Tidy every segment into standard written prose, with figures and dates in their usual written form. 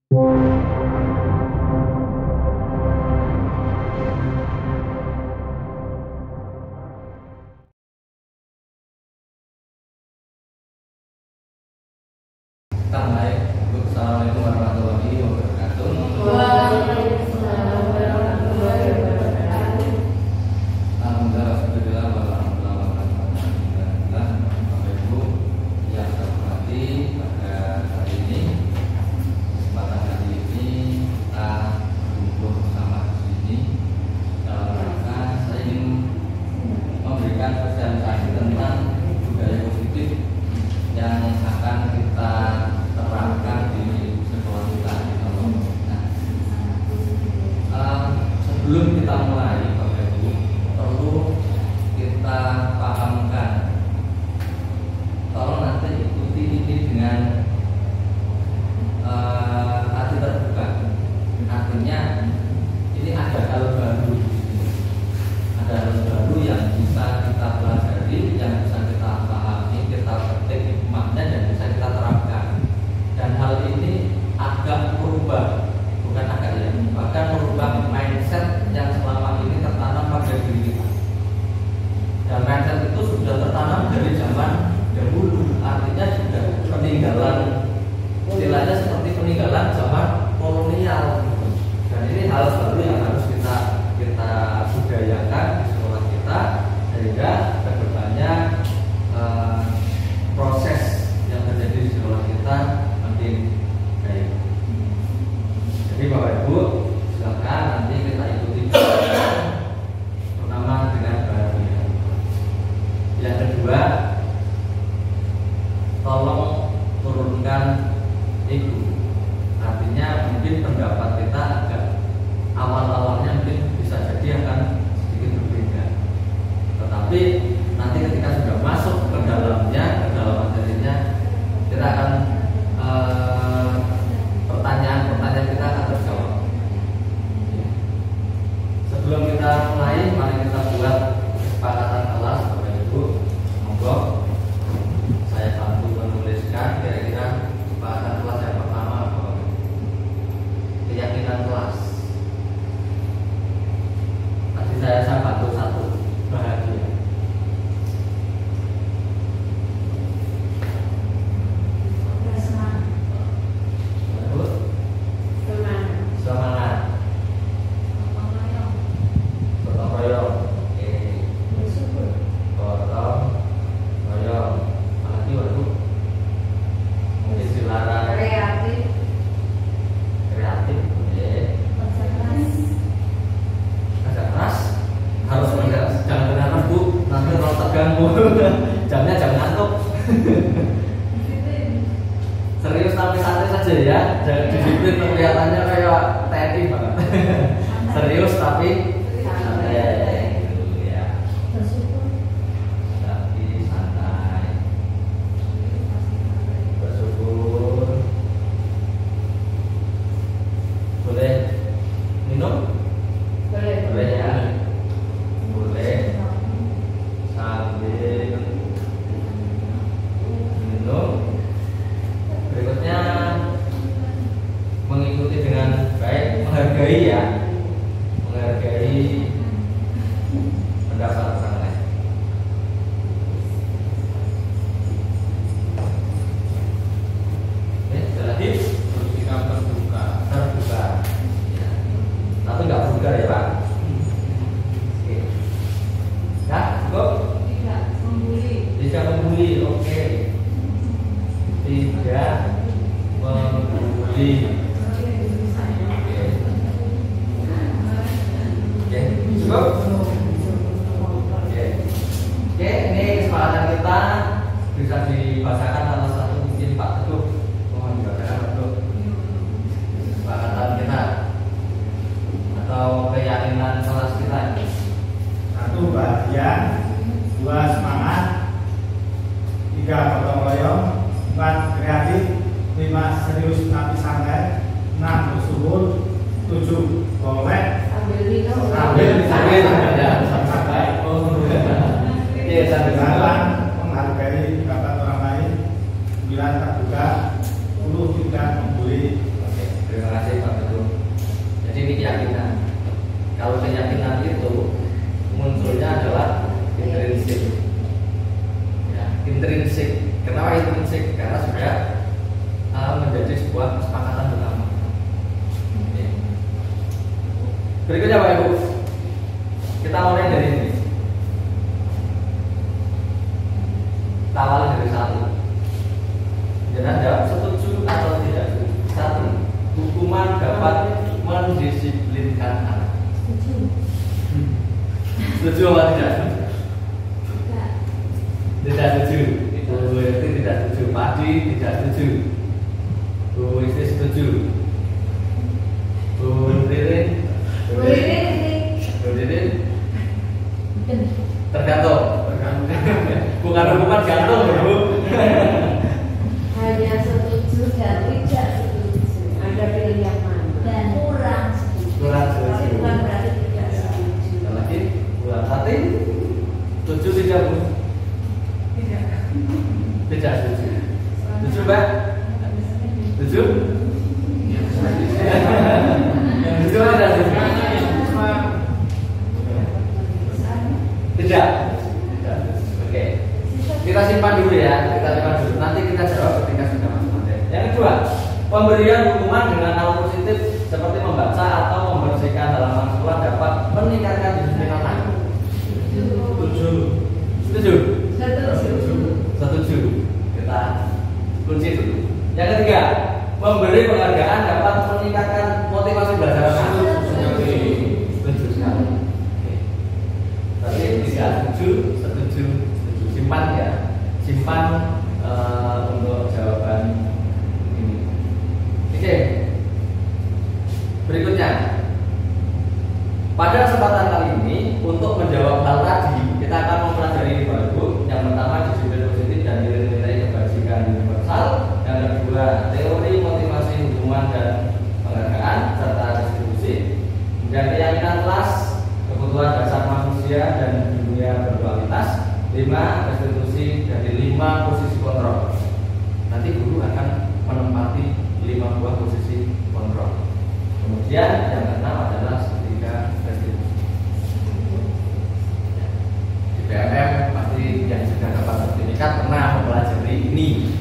Assalamualaikum warahmatullahi wabarakatuh. Waalaikumsalam warahmatullahi wabarakatuh. Alhamdulillah warahmatullahi wabarakatuh. Bapak Ibu yang saya hormati, pada hari ini, kesempatan hari ini kita berkumpul bersama di sini dalam rangka saya ingin memberikan sosialisasi tentang budaya positif yang akan kita terapkan di sekolah kita. Sebelum kita mulai, Bapak Ibu, perlu kita pahamkan. Tolong nanti ikuti ini dengan hati terbuka. Artinya ini ada hal baru di sini. Ada hal baru yang bisa kita pelajari, yang bisa kita pahami, kita petik hikmahnya dan bisa kita terapkan. Dan hal ini agak merubah, bukan agak ya, bahkan merubah mindset yang selama ini tertanam pada diri kita. Dan mindset itu sudah tertanam dari zaman dahulu, artinya sudah peninggalan, istilahnya seperti peninggalan zaman kolonial. Dan ini hal baru yang harus kita budayakan di sekolah kita, sehingga kedepannya proses yang terjadi di sekolah kita makin baik. Jadi Bapak Ibu, silakan nanti kita ikuti pertama dengan bahagia. Yang kedua, tolong turunkan ego. Artinya mungkin pendapat kita agak awal-awalnya mungkin bisa jadi akan sedikit berbeda. Tetapi nanti ketika sudah masuk ke dalamnya, ke dalam materinya, kita akan pertanyaan-pertanyaan kita akan terjawab. Sebelum kita mulai, mari kita buat kesepakatan kelas, Bapak Ibu. Monggo saya bantu menuliskan kira-kira kesepakatan kelas yang pertama apa? Keyakinan kelas. Tadi saya bantu satu, bahagia. Semangat. Gotong royong. Oke. Gotong royong. Apalagi waduh. Mungkin dilarang. Kreatif. Oke. Kerja keras. Harus benar. Jangan benar Bu. Nanti kalau terganggu. Jamnya jam ngantuk. Serius tapi santai saja ya. Jangan disiplin, kelihatannya kayak TNI banget. Serius tapi santai ya. Tapi santai. Bersyukur. Boleh minum? Boleh ya. Boleh. Sambil minum. Berikutnya mengikuti dengan baik, menghargai ya, menghargai pendapat orang lain. Sekali lagi Bersikap terbuka. ya. Tapi nggak vulgar ya Pak. Oke. Ya, cukup. Tidak membuli, oke. Tidak membuli. Oke, cukup. Oke, ini kesepakatan kita bisa dibacakan salah satu mungkin Pak Teguh. Mohon dibacakan Pak Teguh. Kesepakatan kita atau keyakinan kelas kita. 1. Bahagia. 2. Semangat. 3. Gotong royong. 4. Kreatif. 5. Serius tapi santai. keyakinan. Kalau keyakinan itu munculnya adalah intrinsik. Ya, intrinsik. Kenapa intrinsik? Karena sudah menjadi sebuah kesepakatan bersama. Oke. Berikutnya Bapak Ibu, kita mulai dari ini. Kita awali dari satu. Jangan jawab setuju atau tidak setuju. Satu, hukuman dapat mendisiplinkan anak. Setuju atau tidak setuju? Tidak setuju. Bu Eti tidak setuju. Padi tidak setuju. Bu Isi setuju. Bu Ririn. Bu Ririn. Tergantung. Bukan hukuman gantung, Bu. Hanya setuju dan tidak setuju. Anda pilih yang mana? Dan kurang setuju. Kurang setuju. Tapi bukan berarti tidak setuju. Ada lagi, buat hati. Setuju tidak, Bu? Tidak. Tidak setuju. Setuju, Mbak? Setuju? Setuju atau tidak setuju? Tidak. Oke. Kita simpan dulu ya. Kita simpan dulu. Nanti kita jawab ketika sudah masuk materi. Yang kedua, pemberian hukuman dengan hal positif seperti membaca atau membersihkan halaman sekolah dapat meningkatkan disiplin anak. Setuju. Setuju. Setuju. Kita kunci dulu. Yang ketiga, memberi penghargaan dapat meningkatkan motivasi belajar anak. Setuju sekali. Tapi tidak setuju, setuju. Simpan ya, simpan untuk jawaban ini. Oke. Berikutnya, pada kesempatan kali ini untuk menjawab hal tadi kita akan mempelajari baru. Yang pertama disiplin positif dan nilai-nilai kebajikan universal. Yang kedua teori motivasi hubungan dan penghargaan serta distribusi. Dan keyakinan kelas, kebutuhan dasar manusia dan dunia berkualitas. 5 restitusi dari 5 posisi kontrol. Nanti guru akan menempati 5 buah posisi kontrol. Kemudian yang keenam adalah segitiga restitusi. Di PMM pasti yang sudah dapat sertifikat pernah mempelajari ini.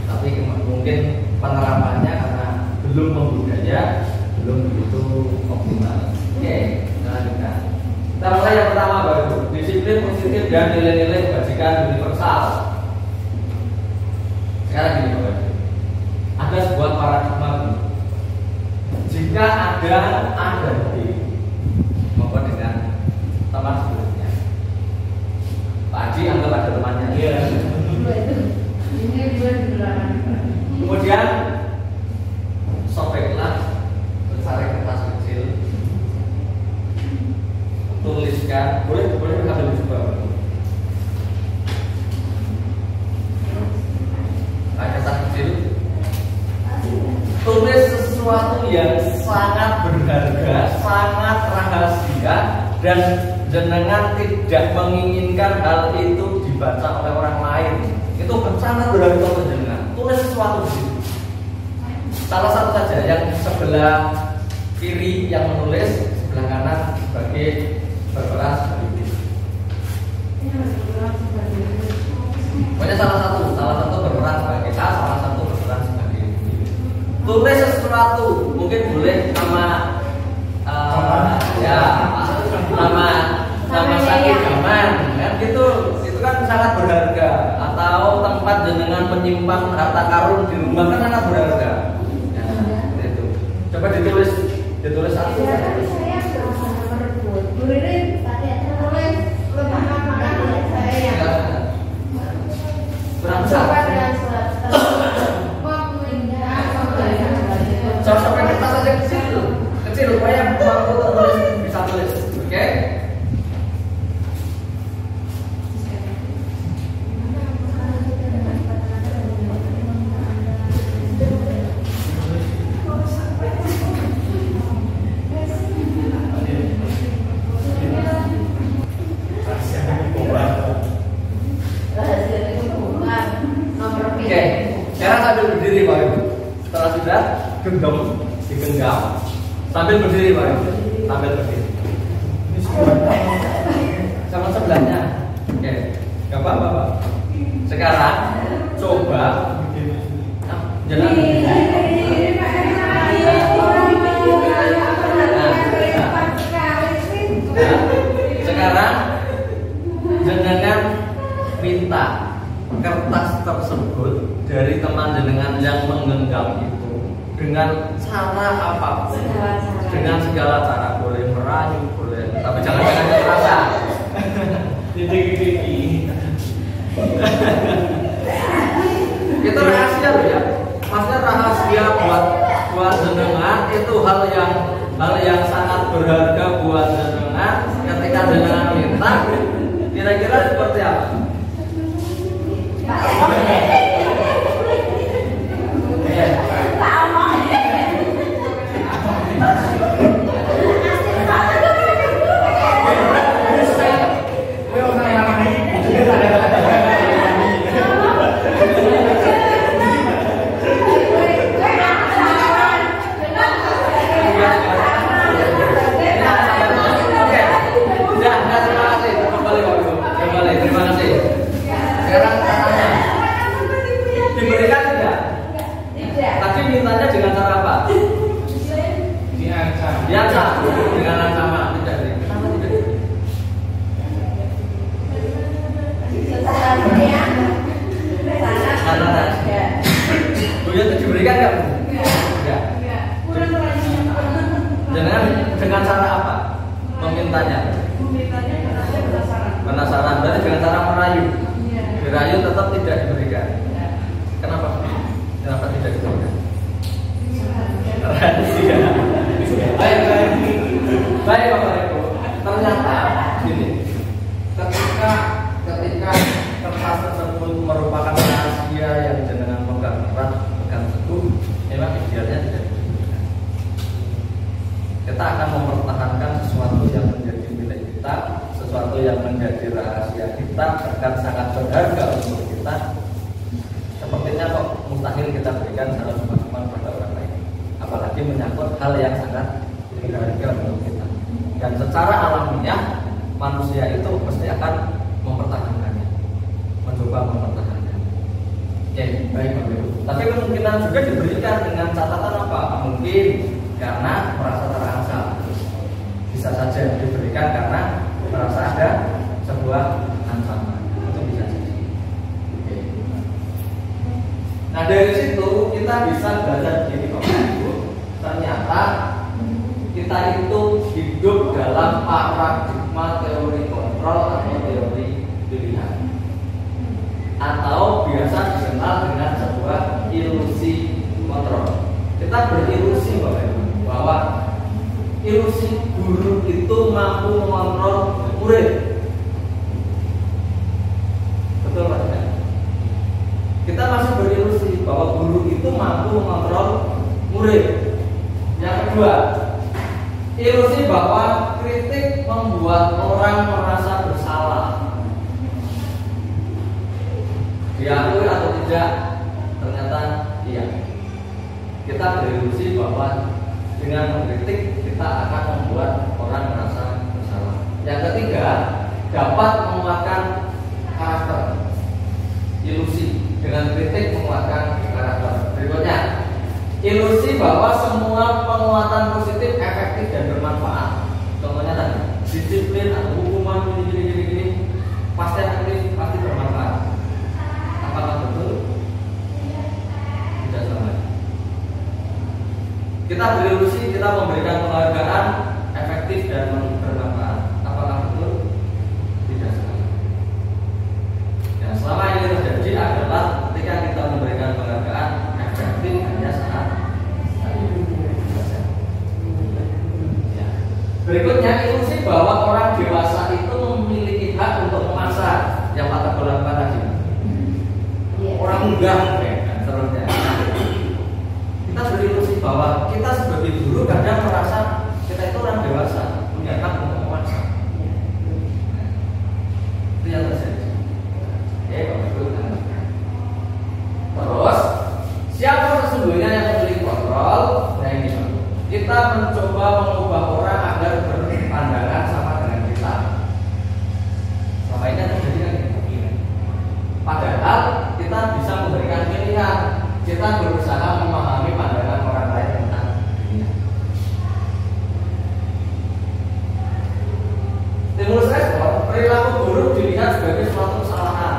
Tapi mungkin penerapannya karena belum membudaya, belum begitu optimal. Oke, kita lanjutkan. Kita mulai yang pertama baru disiplin positif dan nilai-nilai kebajikan universal. Sekarang gini Bapak, ada sebuah paradigma. Jika ada B, maka dengan teman sebelumnya. Pak Haji anggap ada temannya. Iya. Ini beneran. Kemudian sobeklah mencari kertas kecil. Tuliskan, boleh ambil juga. Kertas kecil. Tulis sesuatu yang sangat berharga, sangat rahasia, dan jenengan tidak menginginkan hal itu dibaca oleh orang lain. Itu sangat berharga untuk jenengan. Tulis sesuatu di situ. Salah satu saja yang sebelah kiri yang menulis, sebelah kanan sebagai berperan sebagai ini. Pokoknya salah satu berperan sebagai A, salah satu berperan sebagai ini. Tulis sesuatu, mungkin boleh nama nama sakit zaman, kan gitu. Itu kan sangat berharga. Atau tempat jenengan menyimpan harta karun di rumah kan sangat berharga. Ya, itu. Coba ditulis satu. Sampai kertas aja kecil supaya mampu tulis bisa tulis, oke? Oke, sekarang sambil berdiri Pak Ibu. Setelah sudah digenggam, Sambil berdiri Pak. Sambil berdiri. Sama sebelahnya. Oke. Gak apa-apa Pak. Sekarang coba jangan sekarang jenengan minta kertas tersebut dari teman jenengan yang menggenggam itu dengan cara apapun, dengan segala cara, boleh merayu, boleh, tapi jangan terasa. Itu rahasia loh ya, maksudnya rahasia buat jenengan itu hal yang sangat berharga buat jenengan. Ketika jenengan minta, kira-kira seperti apa? Dengan cara apa? Memintanya. Penasaran. Berarti dengan cara merayu. Merayu tetap tidak diberikan. Kenapa? Kenapa tidak diberikan? Baik Bapak Ibu. Ternyata gini. Ketika kertas tersebut merupakan rahasia yang jenengan pegang erat, pegang teguh, memang idealnya tidak. Kita akan mempertahankan sesuatu yang menjadi milik kita, sesuatu yang menjadi rahasia kita, bahkan sangat berharga untuk kita. Sepertinya kok mustahil kita berikan secara cuma-cuma pada orang lain, apalagi menyangkut hal yang sangat berharga untuk kita. Dan secara alamiah manusia itu pasti akan mempertahankannya, mencoba mempertahankannya. Oke, baik Bapak Ibu. Tapi kemungkinan juga diberikan dengan catatan apa? Mungkin karena merasa terancam, bisa saja diberikan karena merasa ada sebuah ancaman, itu bisa saja. Oke. Nah dari situ kita bisa belajar begini Bapak Ibu, ternyata kita itu hidup dalam paradigma teori kontrol atau teori pilihan, atau biasa dikenal dengan sebuah ilusi kontrol. Kita berilusi Bapak Ibu bahwa ilusi guru itu mampu mengontrol murid. Betul Pak? Kita masih berilusi bahwa guru itu mampu mengontrol murid. Yang kedua, ilusi bahwa kritik membuat orang merasa bersalah. Diakui atau tidak, ternyata iya. Kita berilusi bahwa dengan mengkritik kita akan membuat orang merasa bersalah. Yang ketiga, dapat menguatkan karakter. Ilusi dengan kritik menguatkan karakter. Berikutnya, ilusi bahwa semua penguatan positif efektif dan bermanfaat. Contohnya tadi, disiplin atau hukuman gini pasti efektif, pasti bermanfaat. Apakah betul? Tidak sama. Kita berilusi kita memberikan penghargaan efektif dan bermanfaat. Apakah betul? Tidak sama. Yang selama ini terjadi adalah ketika kita memberikan penghargaan efektif hanya saat saja. Ya. Berikutnya, ilusi bahwa orang dewasa itu memiliki hak untuk memaksa. Yang patah bola tadi. Orang muda dan seterusnya. Kita berilusi bahwa kita sebagai guru kadang merasa kita itu orang dewasa, punya hak untuk memaksa. Itu yang terjadi. Terus siapa sesungguhnya yang memiliki kontrol? Nah ini kita mencoba mengubah orang agar berpandangan sama dengan kita. Selama ini ada jadikan ini. Padahal kita bisa memberikan pilihan. Kita berusaha memahami pandangan orang lain tentang dirinya. Stimulus respon, perilaku buruk dilihat sebagai suatu kesalahan.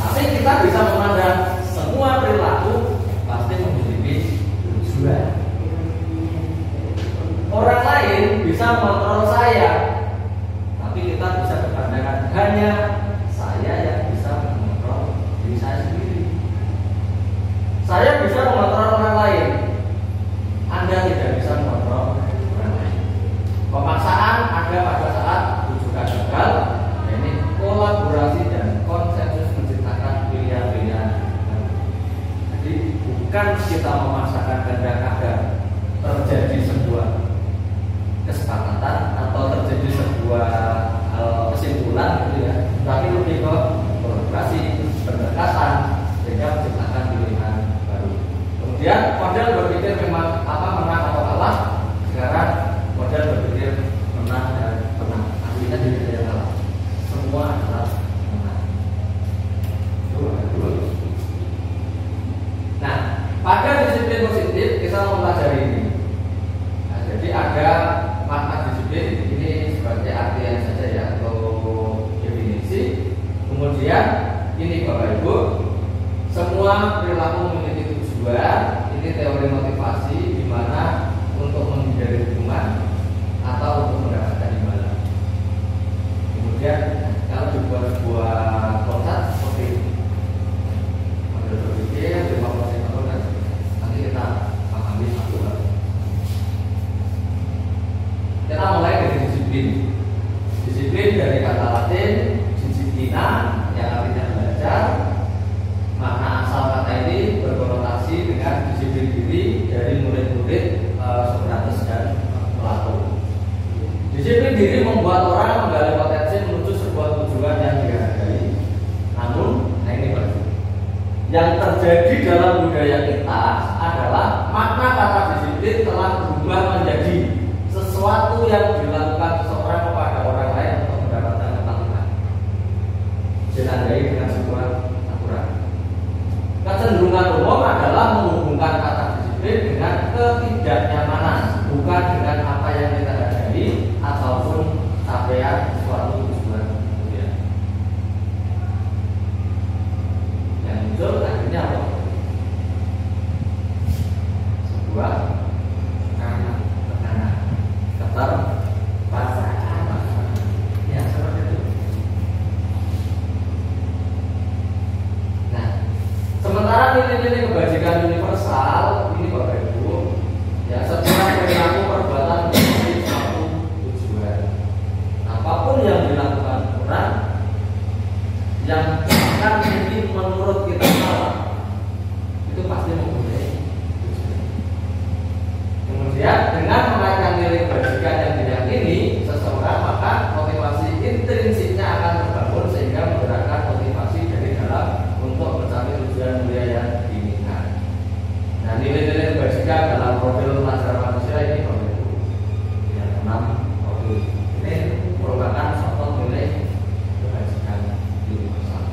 Tapi kita bisa memandang semua perilaku pasti memiliki tujuan. Orang lain bisa mengontrol saya, tapi kita bisa berpandangan hanya saya yang bisa mengontrol diri saya sendiri. Saya bisa mengontrol orang lain, Anda tidak bisa mengontrol orang lain. Pemaksaan ada pada saat rujukan gagal, ini kolaborasi dan konsensus menciptakan pilihan-pilihan. Jadi bukan kita memaksakan kehendak agar terjadi sebuah kesepakatan atau terjadi sebuah kesimpulan gitu ya, tapi lebih ke kolaborasi, pendekatan sehingga menciptakan pilihan baru. Kemudian model berpikir memang apa menang atau kalah. Sekarang model berpikir menang dan menang. Artinya tidak ada yang kalah. Semua adalah menang. Nah, pada disiplin positif kita mempelajari ini. Nah, jadi ada makna disiplin ini sebagai artian saja ya atau definisi. Kemudian ini Bapak Ibu, semua perilaku memiliki tujuan. Ini teori motivasi di mana untuk menghindari hukuman atau untuk mendapatkan imbalan. Kemudian kalau dibuat sebuah konsep seperti ini, model berpikir 50 tahun dan nanti kita pahami satu hal. Kita mulai dari disiplin. Disiplin dari kata Latin disciplina yang artinya belajar. Makna asal kata ini berkonotasi dengan disiplin diri dari murid-murid Sokrates dan Plato. Disiplin diri membuat orang menggali potensi menuju sebuah tujuan yang dihargai. Namun, nah ini Pak, yang terjadi dalam budaya kita adalah makna kata disiplin telah berubah menjadi sesuatu yang dilakukan seseorang kepada orang lain untuk mendapatkan kepatuhan. Ditandai dengan sebuah aturan. Kecenderungan umum adalah menghubungkan kata disiplin dengan ketidaknyamanan, bukan dengan apa yang kita hargai ataupun capaian suatu tujuan. Yang muncul akhirnya apa? Sebuah tekanan, keterpaksaan. Ya seperti itu. Nah, sementara nilai-nilai kebajikan universal ini Bapak Ibu, ya setiap perilaku perbuatan memiliki satu tujuan. Apapun yang dilakukan orang yang akan mungkin menurut kita salah, itu pasti mempunyai tujuan. Kemudian dengan mengaitkan nilai kebajikan yang diyakini seseorang, maka motivasi intrinsiknya akan terbangun sehingga menggerakkan motivasi dari dalam untuk mencapai tujuan mulia yang diinginkan. Nah, nilai-nilai kebajikan dalam profil pelajaran manusia ini Bapak Ibu, yang 6 profil ini merupakan contoh nilai kebajikan universal.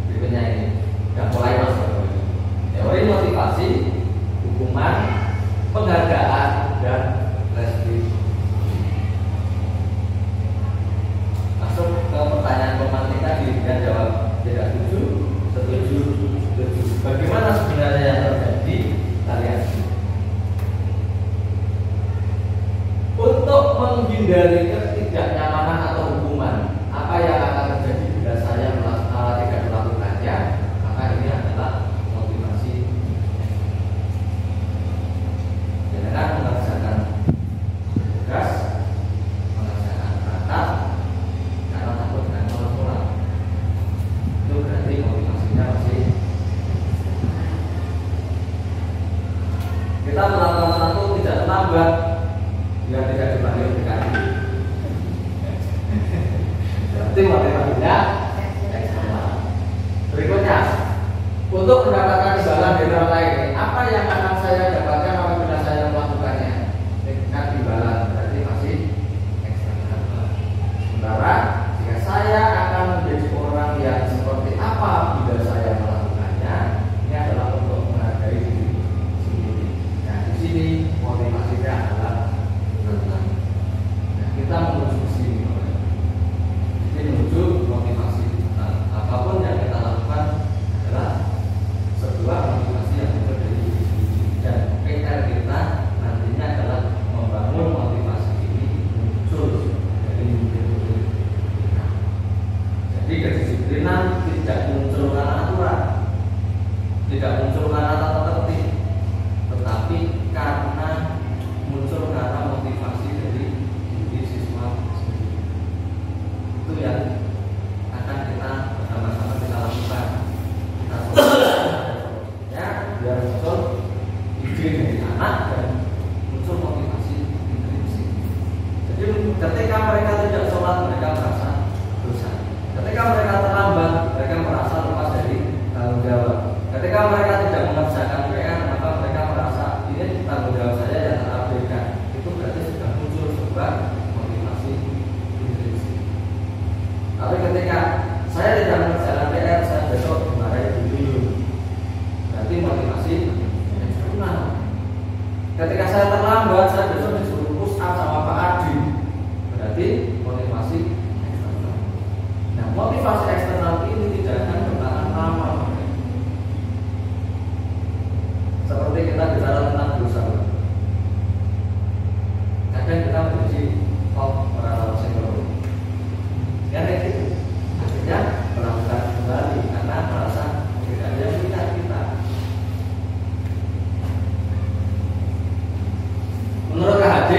Berikutnya ini sudah mulai masuk teori motivasi, hukuman, penghargaan tidak muncul karena tata tertib, tetapi karena muncul karena motivasi dari diri siswa sendiri. Itu yang akan kita bersama-sama kita lakukan. Kita ya biar muncul ide dari anak dan muncul motivasi intrinsik. Jadi ketika mereka tidak sholat, mereka merasa dosa. Ketika mereka terlambat, mereka merasa lepas dari tanggung jawab. Ketika mereka tidak mengerjakan PR, maka mereka merasa ini tanggung jawab saya yang terabaikan. Itu berarti sudah muncul sebuah motivasi intrinsik. Tapi ketika saya tidak mengerjakan PR, saya besok dimarahi dulu. Berarti motivasi eksternal. Ketika saya terlambat, saya besok disuruh push up sama Pak Adi. Berarti motivasi eksternal. Nah, motivasi eksternal ini tidak akan bertahan lama. Seperti kita bicara tentang dosa. Kadang kita menjadi orang psikolog. Ya kayak gitu. Akhirnya melakukan kembali karena merasa tidak ada yang minat kita. Menurut KHD,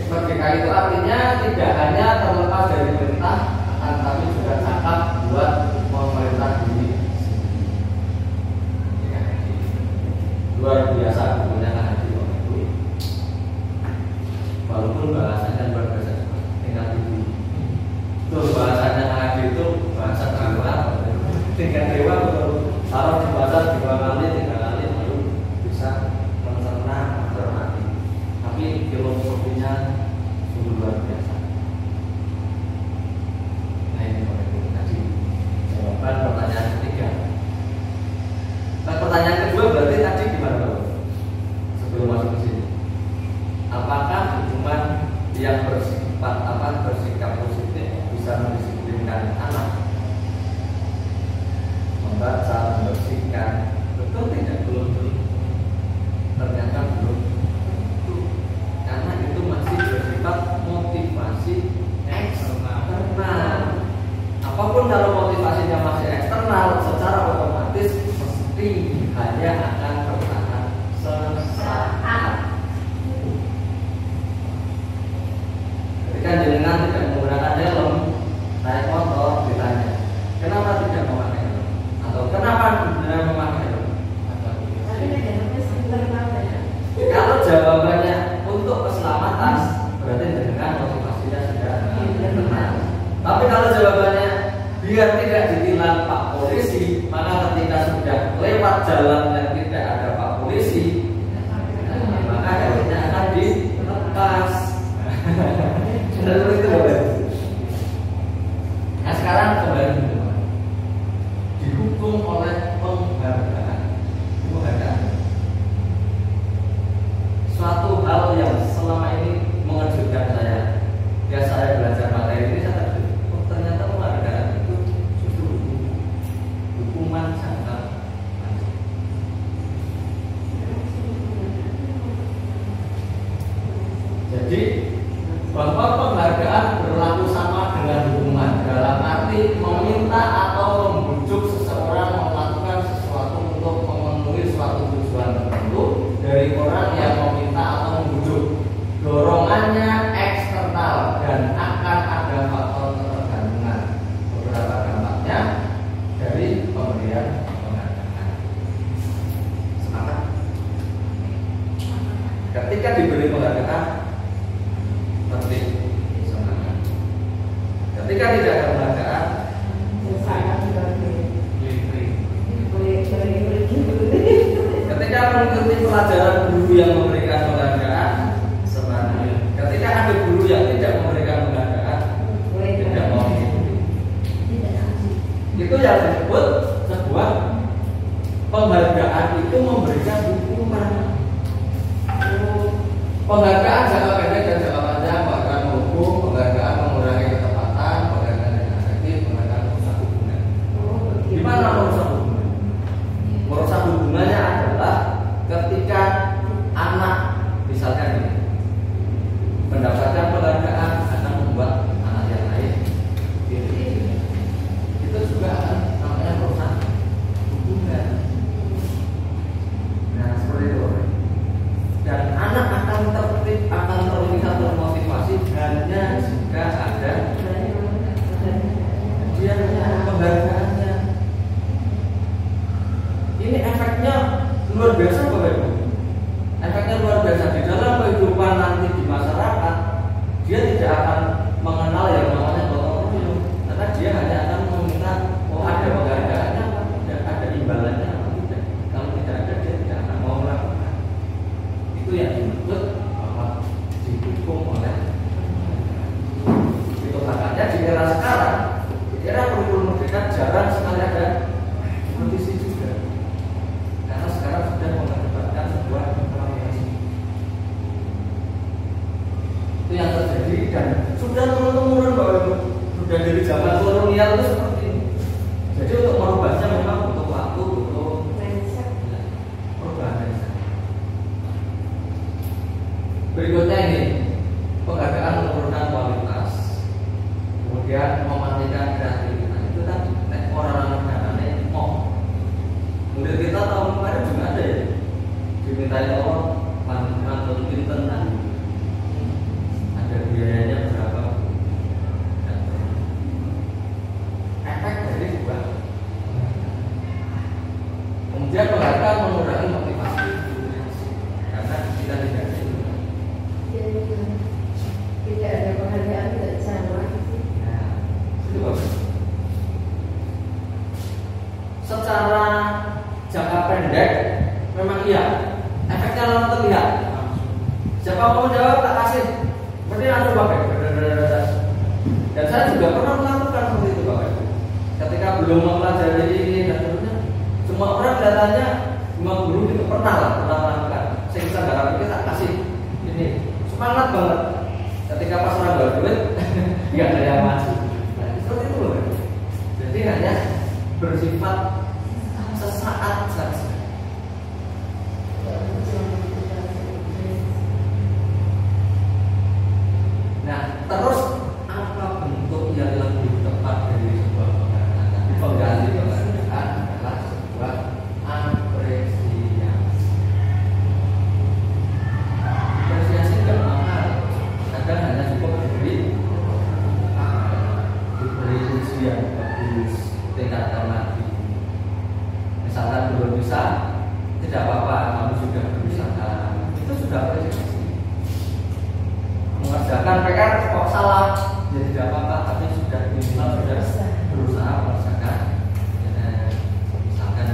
merdeka itu artinya tidak hanya terlepas dari perintah, akan tapi juga cakap buat memerintah diri. Luar biasa punya KHD itu. Walaupun bahasanya luar biasa, tinggal dulu. Itu bahasanya KHD itu bahasa dewa. Tingkat dewa betul. Kalau dibaca 2 kali, 3 kali baru bisa mencerna, mencermati. Tapi filosofinya sungguh luar biasa. Nah ini tadi jawaban pertanyaan ketiga. Nah, pertanyaan kedua berarti tadi gimana Pak? Sebelum masuk ke sini, apakah hukuman yang bersikap positif bisa mendisiplinkan anak? Membaca, membersihkan, betul tidak? Belum. Ternyata belum. Karena itu masih bersifat motivasi eksternal. Apapun kalau motivasinya masih eksternal, secara otomatis mesti hanya akan bertahan sesaat. Ketika jenengan tidak menggunakan helm naik motor, ditanya kenapa tidak memakai helm atau kenapa jenengan memakai helm? Kalau jawabannya untuk keselamatan, berarti dengan motivasinya sudah benar. Tapi kalau jawabannya biar tidak ditilang Pak Polisi, maka ketika sudah lewat jalan yang tidak ada Pak Polisi, maka helmnya akan dilepas. Itu boleh. Nah sekarang kembali dihukum oleh penghargaan. Suatu hal yang selama ini mengejutkan saya. Ya saya belajar materi ini saya terkejut. Oh, ternyata penghargaan itu justru hukuman sangat panjang. Jadi bahwa penghargaan berlaku sama dengan hukuman dalam arti meminta atau membujuk seseorang melakukan sesuatu untuk memenuhi suatu tujuan tertentu dari orang yang meminta atau membujuk. Dorongannya eksternal dan akan ada faktor ketergantungan. Beberapa dampaknya dari pemberian penghargaan. Semangat. Ketika diberi penghargaan, penting semangat. Ketika tidak ada penghargaan, ketika mengikuti pelajaran guru yang memberikan penghargaan, semangat. Ketika ada guru yang tidak memberikan penghargaan, tidak mau mengikuti. Itu yang disebut sebuah penghargaan itu memberikan hukuman. Penghargaan jangka pendek dan jangka panjang, penghargaan menghukum, penghargaan mengurangi ketepatan, penghargaan yang efektif, penghargaan merusak hubungan. Gimana merusak hubungan? Merusak hubungannya adalah ketika anak misalkan ini mendapatkan penghargaan akan membuat anak yang lain itu juga akan namanya merusak hubungan. luar biasa Bapak Ibu. Efeknya luar biasa di dalam kehidupan nanti di masyarakat. Dia tidak akan mengenal yang namanya gotong royong, karena dia hanya akan meminta, oh ada penghargaannya apa tidak, ada imbalannya apa tidak. Kalau tidak ada, dia tidak akan mau melakukan. Itu yang disebut bahwa didukung oleh itu. Makanya di era sekarang, di era kurikulum merdeka jarang sekali ada kompetisi juga, karena sekarang sudah mengedepankan sebuah kolaborasi. Itu yang terjadi dan sudah turun-temurun Bapak Ibu. Sudah dari zaman kolonial itu seperti ini. Jadi untuk merubahnya memang butuh waktu, butuh perubahan mindset. Berikutnya ini penghargaan penurunan kualitas, kemudian mematikan kreativitas. Itu tadi orang-orang kadang-kadang mau. Murid kita tahun kemarin juga ada ya, dimintain orang mantun pinten tadi. Ada biayanya berapa? Dan efek dari sebuah. Kemudian penghargaan mengurangi motivasi, karena kita tidak ada. Tidak ada penghargaan, tidak sama. Nah, itu bagus. Secara jangka pendek memang iya, efeknya langsung terlihat. Siapa mau jawab tak kasih, berarti langsung pakai. Dan saya juga pernah melakukan seperti itu Bapak. Ketika belum mempelajari ini dan seterusnya, semua orang kelihatannya, semua guru itu pernah melakukan. Saya bisa nggak pikir tak kasih ini, semangat banget. Ketika pas orang duit, nggak ada yang maju. Nah, seperti itu loh. Jadi hanya bersifat sesaat saja. Nah, terus apa bentuk yang lebih tepat dari sebuah penghargaan? Pengganti penghargaan adalah sebuah apresiasi. Apresiasi nggak mahal, kadang hanya cukup diberi uji yang bagus, tingkatkan lagi. Misalkan belum bisa, tidak apa-apa, kamu sudah berusaha. Itu sudah apresiasi. Mengerjakan PR kok salah, ya tidak apa-apa, tapi sudah minimal sudah berusaha mengerjakan. Misalkan,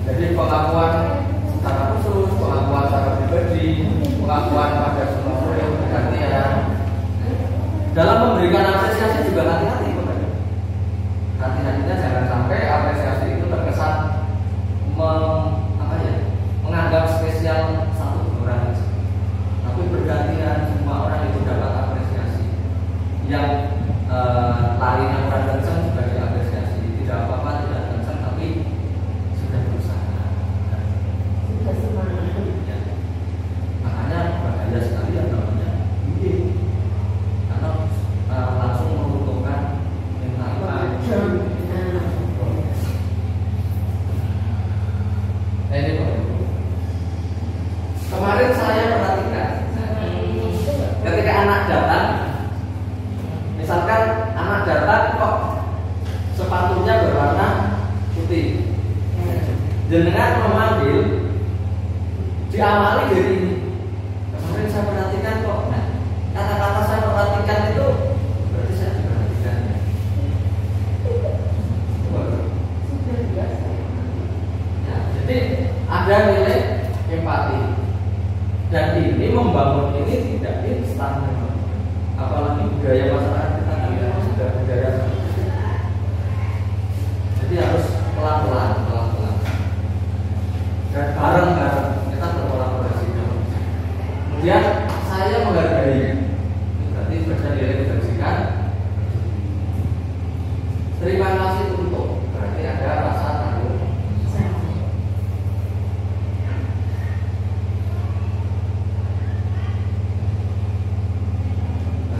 jadi pengakuan secara khusus, pengakuan secara pribadi, pengakuan pada semua murid, perhatian. Dalam memberikan apresiasi juga hati-hati, hati-hatinya jangan sampai apresiasi itu terkesan menganggap spesial satu orang, tapi bergantian semua orang itu dapat apresiasi. Yang larinya kurang kencang juga diapresiasi, tidak apa-apa, tidak kencang tapi sudah berusaha, Sudah semangat. ya. Makanya bahaya sekali yang namanya karena langsung menguntungkan minta maaf. Ini kemarin saya perhatikan ketika anak datang, misalkan anak datang kok sepatunya berwarna putih, jenengan memanggil diamali dari ini. Kemarin saya perhatikan kok, nah, kata-kata saya perhatikan itu berarti saya diperhatikan. Ya, jadi ada nilai empati, dan ini membangun ini tidak instan. Apalagi budaya masyarakat kita kan memang sudah budaya, jadi harus pelan-pelan dan bareng-bareng kita berkolaborasi. Kemudian saya menghargai, berarti sudah direfleksikan. Terima kasih untuk, berarti ada rasa tanggung. Nah,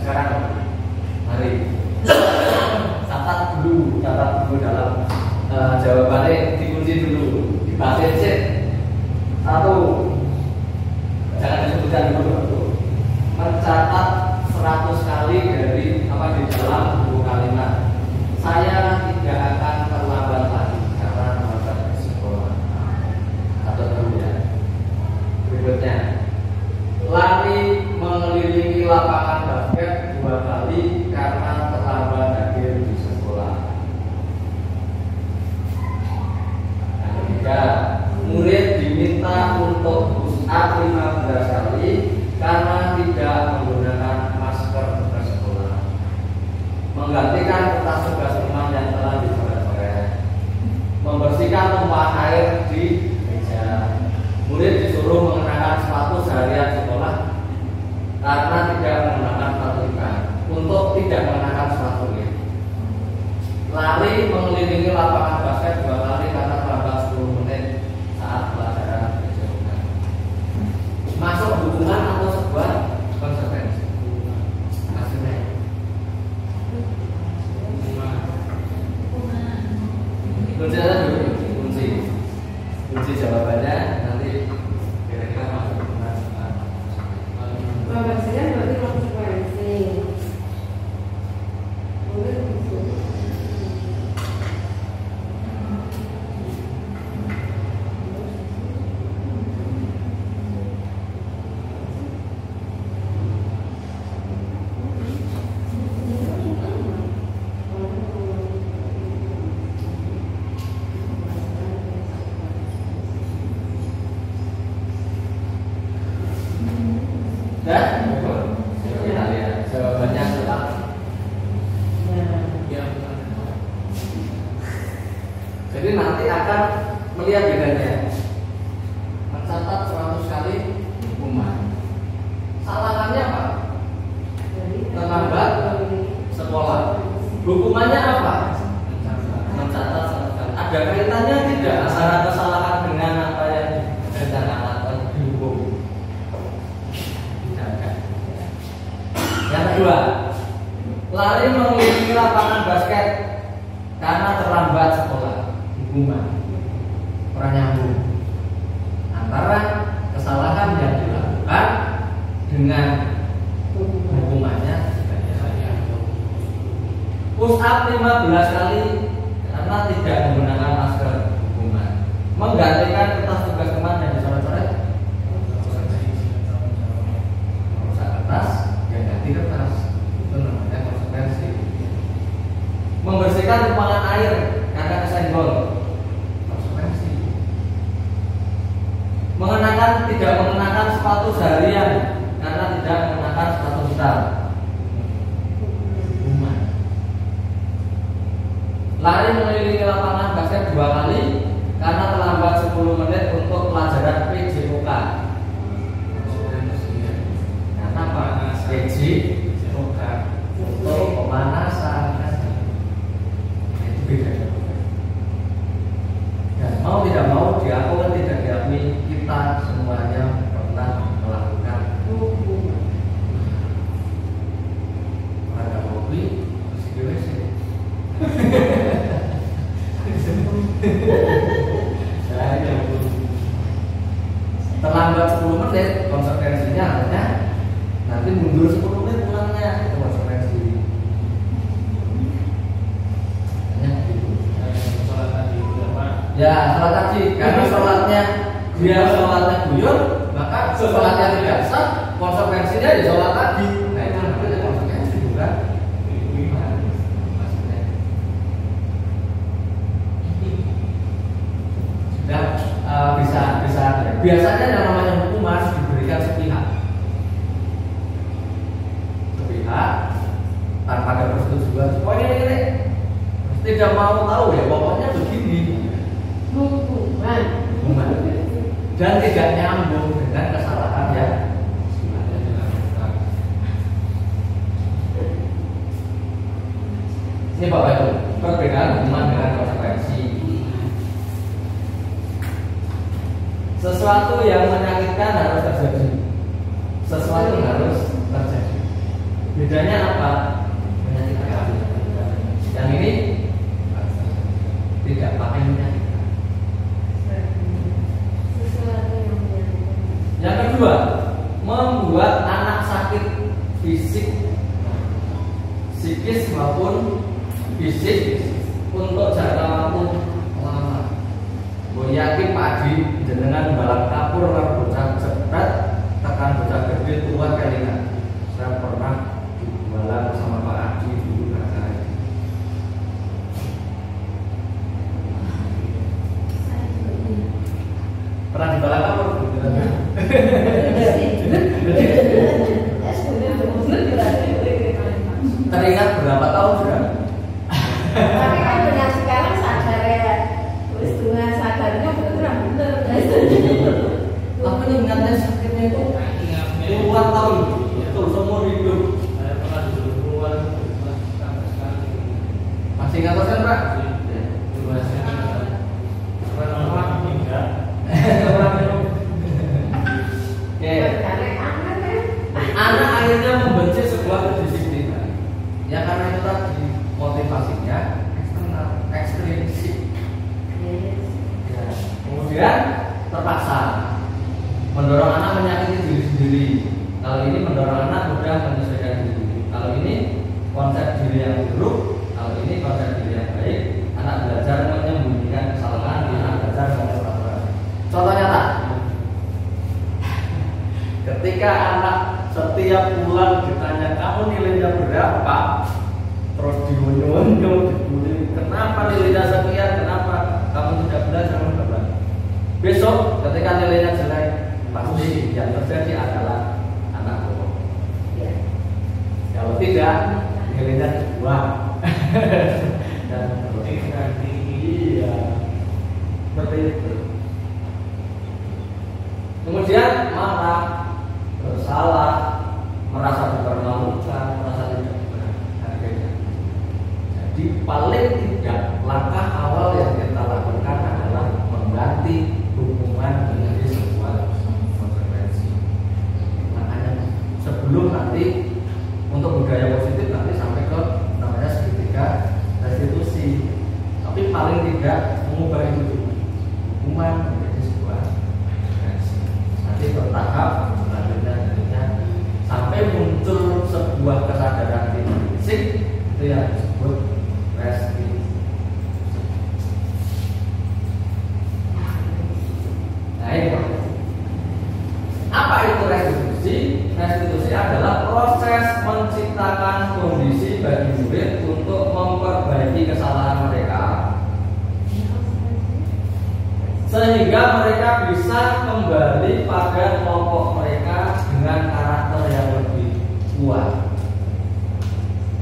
sekarang mari catat dulu dalam jawabannya, dikunci dulu, dibatin sih. Satu, jangan disebutkan dulu. Mencatat 100 kali dari apa di dalam buku kalimat. Saya tidak akan terlambat lagi karena terlambat di sekolah. tumpahan air di meja. Murid disuruh mengenakan sepatu seharian sekolah karena tidak menggunakan sepatu ikan. Untuk tidak mengenakan sepatu ya. Lari mengelilingi lapangan basket 2 kali karena terlambat 10 menit saat pelajaran kejauhan. Masuk hubungan atau sebuah konsekuensi. Maksudnya kunci jawabannya nanti kira-kira masuk hubungan. Maksudnya berarti konsekuensi. Dan kita lihat jawabannya adalah jadi nanti akan melihat bedanya. Mencatat 100 kali hukuman. Salahannya apa? Terlambat sekolah. Hukumannya apa? Mencatat 100 kali. Ada kaitannya tidak antara kesalahan dengan apa yang direncanakan atau dihukum? Yang kedua, lari mengelilingi lapangan basket karena terlambat sekolah. Hukuman kurang nyambung antara kesalahan yang dilakukan dengan hukumannya. Push up 15 kali karena tidak menggunakan masker. Hukuman menggantikan kertas tugas teman yang dicoret-coret. Merusak kertas ganti kertas, itu namanya konsekuensi. Membersihkan tumpangan air karena kesenggol, konsekuensi. Tidak mengenakan sepatu seharian karena tidak mengenakan sepatu hitam, hukuman. Lari mengelilingi lapangan basket 2 kali karena terlambat 10 menit untuk pelajaran PJOK. Karena apa? PJ untuk pemanasan, itu beda. Dan mau tidak mau diakui dan tidak diakui, kita semuanya pernah melakukan hukuman. Ada hobi PWC. Terlambat 10 menit, konsekuensinya artinya nanti mundur 10 menit pulangnya, itu konsekuensi. Hanya gitu. Sholat tadi apa? Ya, sholat tadi, karena sholatnya guyon, maka sholatnya tidak sah, konsekuensinya di sholat tadi. Nah itu namanya konsekuensi juga. Maksudnya sudah bisa. Biasanya yang namanya hukuman diberikan sepihak tanpa ada persetujuan. Pokoknya ini tidak mau tahu ya, pokoknya begini. Hukuman. Dan tidak nyambung dengan kesalahan ya. Ini Bapak Ibu, perbedaan hukuman dengan konsekuensi. Sesuatu yang menyakitkan harus terjadi. Sesuatu harus terjadi. Bedanya apa? Menyakitkan. Yang ini tidak pakai menyakitkan. Yang kedua, membuat anak sakit fisik, psikis maupun fisik untuk jangka waktu lama. Gue yakin Pak Adi jenengan balap kapur kan bocah cepat, tekan bocah gede tua kelingan. Saya pernah balap sama Pak Adi dulu katanya. Pernah di balap kapur? Teringat berapa tahun sudah? Tapi kan benar sekarang sadar ya, wis setengah kemudian terpaksa mendorong anak menyakiti diri sendiri. Kalau ini mendorong anak mudah menyesuaikan diri. Kalau ini konsep diri yang buruk, kalau ini konsep diri yang baik. Anak belajar menyembunyikan kesalahan, anak belajar mengelola. Contoh nyata. Ketika anak setiap bulan ditanya kamu nilainya berapa, terus diunyu-unyu, dibully, kenapa nilainya sekian, kenapa kamu tidak belajar berapa? Besok ketika nilainya jelek, pasti yang terjadi adalah anak bohong. Ya. Kalau tidak, nilainya dibuang. Dan iya, seperti itu. Kemudian marah, bersalah, merasa dipermalukan, merasa tidak berharga. Jadi paling tidak langkah awal yang kita lakukan adalah mengganti hukuman menjadi sebuah konsekuensi. Makanya sebelum nanti untuk budaya positif nanti sampai ke namanya segitiga restitusi. Tapi paling tidak mengubah itu dulu. Hukuman menjadi sebuah konsekuensi. Nanti bertahap selanjutnya sampai muncul sebuah kesadaran fisik itu yang disebut restitusi. Nah ini apa itu restitusi? Restitusi adalah proses menciptakan kondisi bagi murid untuk memperbaiki kesalahan mereka sehingga mereka bisa kembali pada kelompok mereka dengan karakter yang lebih kuat.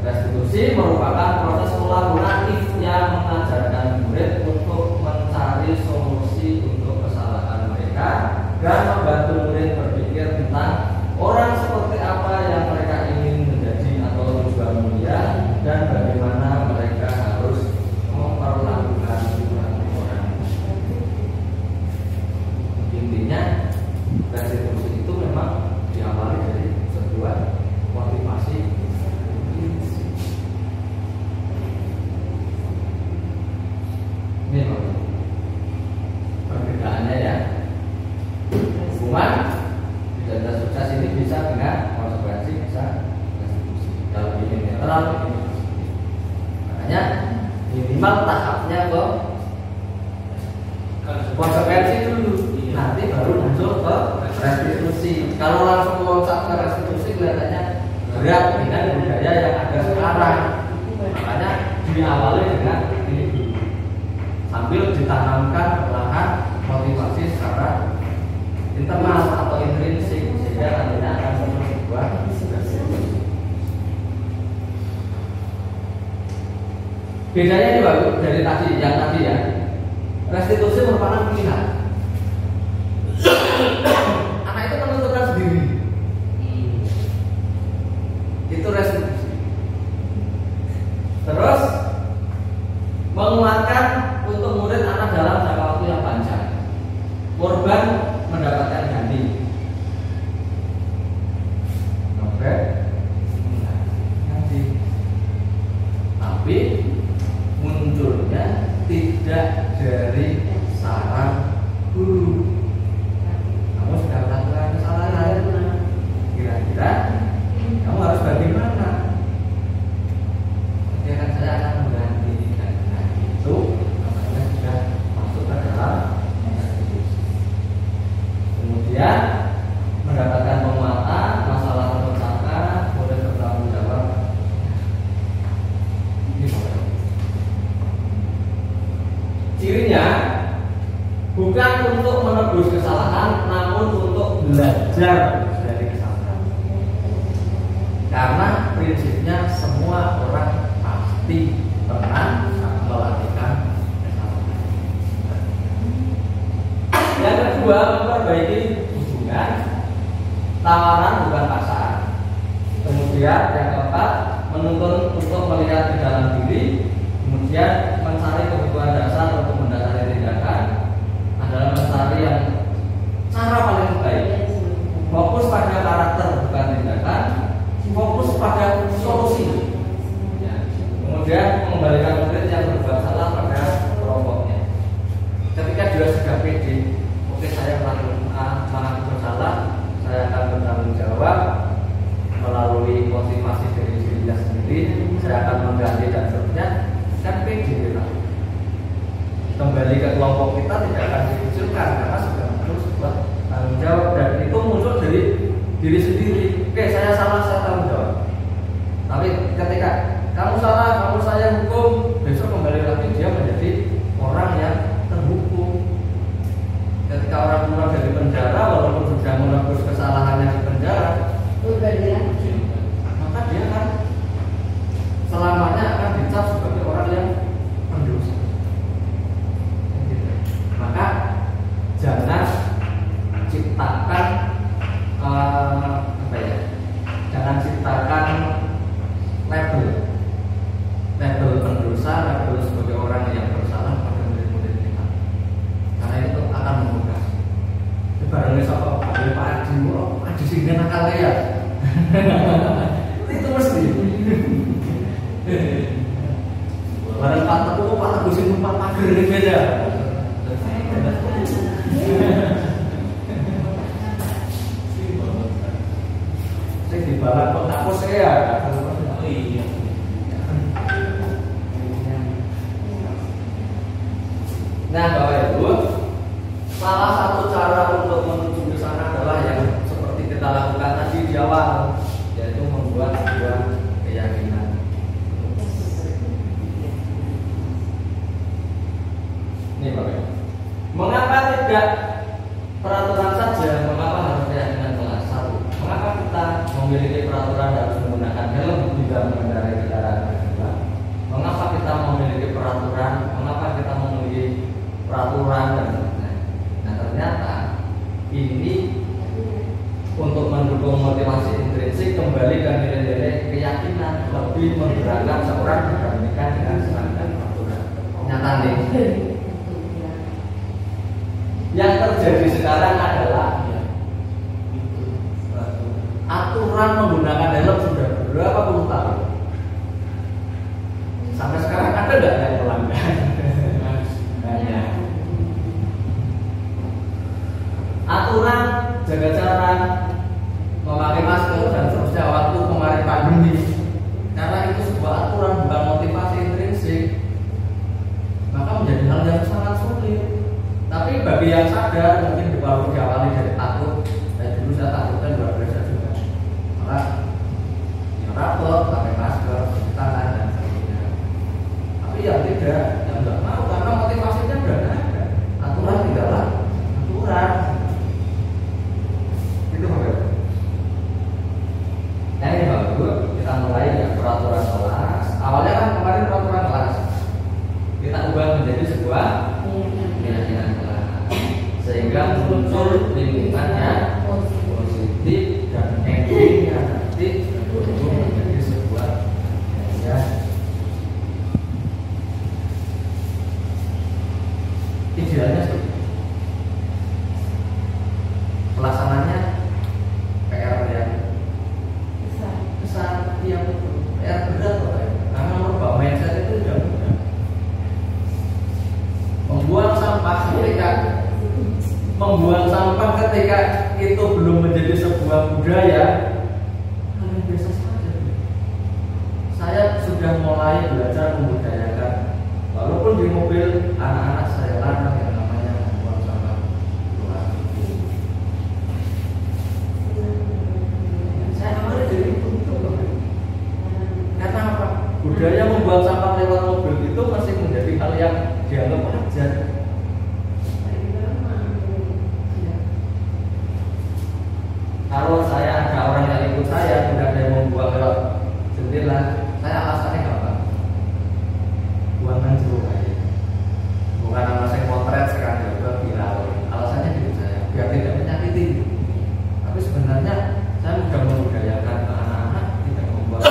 Restitusi merupakan proses kolaboratif yang mengajarkan murid untuk mencari solusi untuk kesalahan mereka dan membantu murid berpikir tentang orang seperti apa yang mereka ingin menjadi atau tujuan mulia dan bagaimana mereka harus memperlakukan orang. Intinya restitusi itu memang diawali dari sebuah motivasi. Ini perbedaannya ya. Hukuman dan sukses ini bisa dengan konsekuensi, bisa restitusi. Kalau ini netral, ini positif. Makanya minimal tahapnya kok konsekuensi dulu, nanti baru muncul ke restitusi. Kalau langsung meloncat ke restitusi kelihatannya berat dengan budaya yang ada sekarang. Makanya diawali dengan ini dulu, sambil ditanamkan perlahan motivasi secara internal atau intrinsik sehingga nantinya akan muncul sebuah restitusi. Bedanya ini bagus dari tadi yang tadi ya. Restitusi merupakan pilihan. Anak itu menentukan sendiri. Itu restitusi. Terus menguatkan untuk murid anak dalam jangka waktu yang panjang. Korban mendapatkan ganti. Oke. Ganti. Tapi munculnya tidak dari saran guru. Kamu sudah melakukan kesalahan. Kira-kira kamu harus bagaimana? Nanti akan saya akan mengganti. Nah, itu namanya sudah masuk ke dalam restitusi. Kemudian mendapatkan penguatan, masalah terpecahkan, boleh bertanggung jawab. Ini cirinya bukan untuk menebus kesalahan, namun untuk belajar dari kesalahan. Karena prinsipnya semua orang pasti pernah melakukan kesalahan. Yang kedua, memperbaiki hubungan, tawaran bukan paksaan. Kemudian yang keempat, menuntun untuk melihat di dalam diri. Kemudian mencari kebutuhan dasar untuk mendasari tindakan adalah mencari yang cara paling baik. Fokus pada karakter bukan tindakan, fokus pada solusi. Kemudian mengembalikan murid yang berbuat salah pada kelompoknya. Ketika dia sudah pede Jadi oke, saya mengaku bersalah, saya akan bertanggung jawab melalui motivasi dari dirinya sendiri, saya akan mengganti dan seterusnya, kan pede kita. Kembali ke kelompok kita tidak akan dikucilkan karena sudah muncul sebuah tanggung jawab, dan itu muncul dari diri sendiri. Oke, saya salah, saya tanggung jawab. Tapi ketika kamu salah, kamu saya hukum, besok kembali lagi dia menjadi orang yang terhukum. Ketika orang keluar dari penjara, walaupun sudah menebus kesalahannya di penjara, maka dia kan selamanya akan dicap sebagai orang yang pendosa. Maka jangan ciptakan jangan ciptakan label pendosa, label sebagai orang yang bersalah pada murid-murid kita, karena itu akan memudar. Barangnya siapa? Pak Haji, Pak Haji sing nakal ya. Itu mesti. Barang Pak Teguh, Pak Teguh sing numpak pager ini beda. Sing di balak kok takut saya. Oh iya. Nah, Bapak Ibu, salah satu cara untuk menuju ke sana adalah yang seperti kita lakukan tadi di awal, yaitu membuat sebuah keyakinan. Ini Bapak Ibu, mengapa tidak peraturan saja? Mengapa harus keyakinan kelas? Satu, mengapa kita memiliki peraturan harus menggunakan helm jika mengendarai kendaraan pribadi? Mengapa kita memiliki peraturan? Mengapa kita memiliki peraturan dan sebagainya? Nah, ternyata ini untuk mendukung motivasi intrinsik, kembali ke nilai-nilai keyakinan, lebih menggerakkan seorang dibandingkan dengan serangkaian peraturan. Nyata nih, yang terjadi sekarang adalah aturan menggunakan helm sudah berapa puluh tahun. Sampai sekarang ada nggak yang melanggar? Banyak. Aturan jaga jarak, memakai masker dan seterusnya waktu kemarin pandemi, karena itu sebuah aturan bukan motivasi intrinsik, maka menjadi hal yang sangat sulit. Tapi bagi yang sadar, mungkin baru diawali dari takut. Dulu saya takutkan luar biasa juga, maka yang rapot, pakai masker, cuci tangan dan sebagainya. Tapi yang tidak, yang nggak mau karena motivasinya sudah ada. Aturan tidaklah aturan. Itu Bapak. Nah ini Bapak Ibu, kita mulai ya peraturan kelas. Awalnya kan kemarin peraturan kelas, kita ubah menjadi sebuah keyakinan kelas, sehingga muncul lingkungannya positif dan endingnya nanti menjadi sebuah ya. Idealnya sih pelaksananya PR yang besar, iya betul. PR berat loh, karena merubah mindset itu tidak mudah. Membuang sampah ketika itu belum menjadi sebuah budaya, hal yang biasa saja. Saya sudah mulai belajar membudayakan, walaupun di mobil anak-anak saya larang yang namanya membuang sampah keluar. Saya awalnya jadi itu. Karena apa? Budaya membuang sampah lewat mobil itu masih menjadi hal yang dianggap wajar. Kalau saya ada orang yang ikut saya, kemudian ada yang membuang lewat jendela, saya alasannya gampang. Buangan jeruk aja. Bukan nama saya potret sekarang juga viral. Alasannya hidup saya, biar tidak menyakiti. Tapi sebenarnya saya sudah membudayakan ke anak-anak tidak membuang.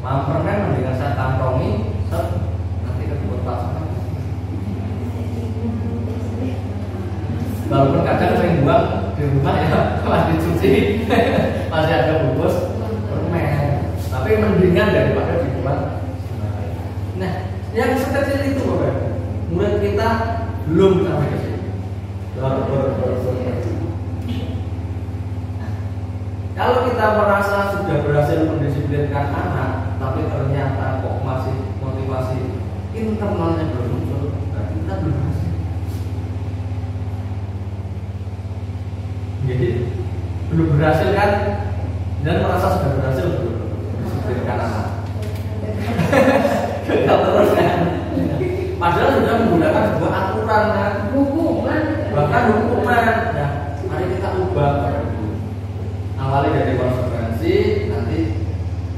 Permen mendingan saya kantongi, nanti ketemu plastik. Walaupun kadang saya buang di rumah ya masih dicuci, masih ada bungkus permen, tapi mendingan daripada dibuang. Nah, yang sekecil itu Bapak, kita belum sampai ke situ. Kalau kita merasa sudah berhasil mendisiplinkan anak, tapi ternyata kok masih motivasi internalnya belum muncul, berarti kita belum berhasil. Jadi belum berhasil kan, dan merasa sudah berhasil belum mendisiplinkan anak. Gagal terus kan. Padahal sudah menggunakan sebuah aturan kan, Hukuman. bahkan hukuman. Nah, mari kita ubah. Awalnya dari konsekuensi, nanti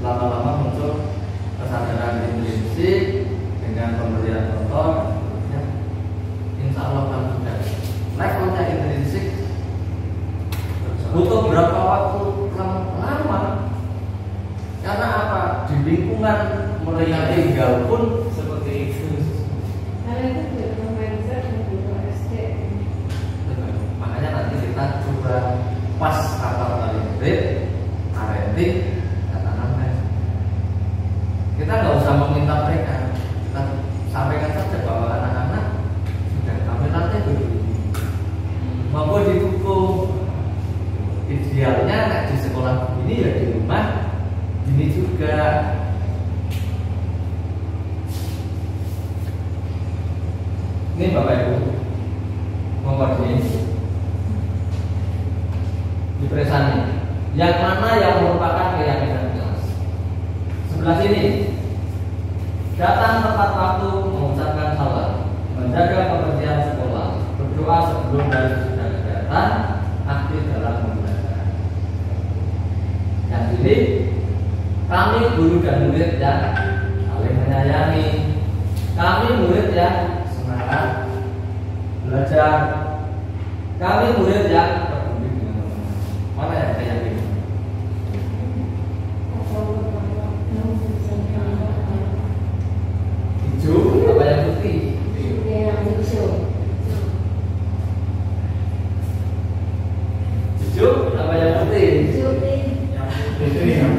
lama-lama muncul kesadaran intrinsik dengan pemberian contoh. Ya. Insya Allah kan sudah levelnya intrinsik. Butuh berapa waktu? Lama. Karena apa? Di lingkungan mereka tinggal pun seperti itu. Karena itu juga mindset untuk SD. Makanya nanti kita coba pas rapat parenting kata namanya. Kita nggak usah meminta mereka, kita sampaikan saja bahwa anak-anak sudah kami latih begini, mampu didukung. Idealnya di sekolah begini ya di rumah ini juga. Ini Bapak Ibu mengkoordinasi di presani yang mana yang merupakan keyakinan kelas. Sebelah sini datang tepat waktu, mengucapkan salam, menjaga pekerjaan sekolah, berdoa sebelum dan sesudah kegiatan, aktif dalam pembelajaran. Yang ini kami guru dan murid yang saling menyayangi, kami murid yang semangat belajar, kami murid yang peduli dengan teman. Mana yang saya yakin? Hijau apa yang putih? Yang hijau. Hijau apa yang putih? Hijau nih. Itu yang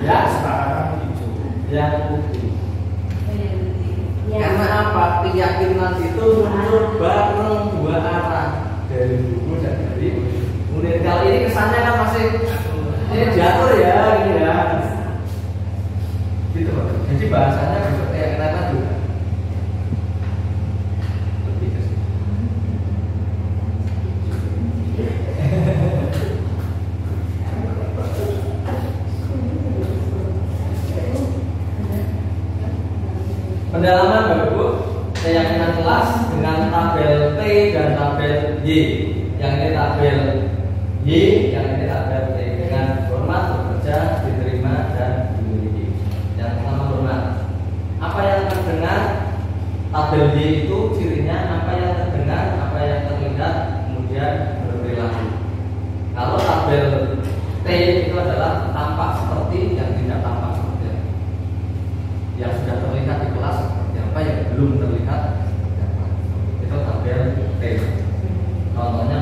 Ya, sekarang hijau. yang putih. Ya. Karena apa? Keyakinan itu muncul bareng dua arah, dari buku dan dari murid. Kali ini kesannya kan masih ini diatur ya, ini ya. Gitu Pak. Jadi bahasanya juga keyakinan juga. Lebih ke situ. Pendalaman Bapak Ibu, keyakinan kelas dengan tabel T dan tabel Y. Yang ini tabel Y, yang ini tabel T. Dengan hormat bekerja, diterima dan dimiliki. Yang pertama hormat. Apa yang terdengar tabel Y itu cirinya apa yang terdengar, apa yang terlihat, kemudian berperilaku. Kalau tabel T itu adalah tampak seperti, yang tidak tampak seperti apa. Yang sudah terlihat di kelas seperti apa, yang belum terlihat seperti apa. Itu tabel T. Contohnya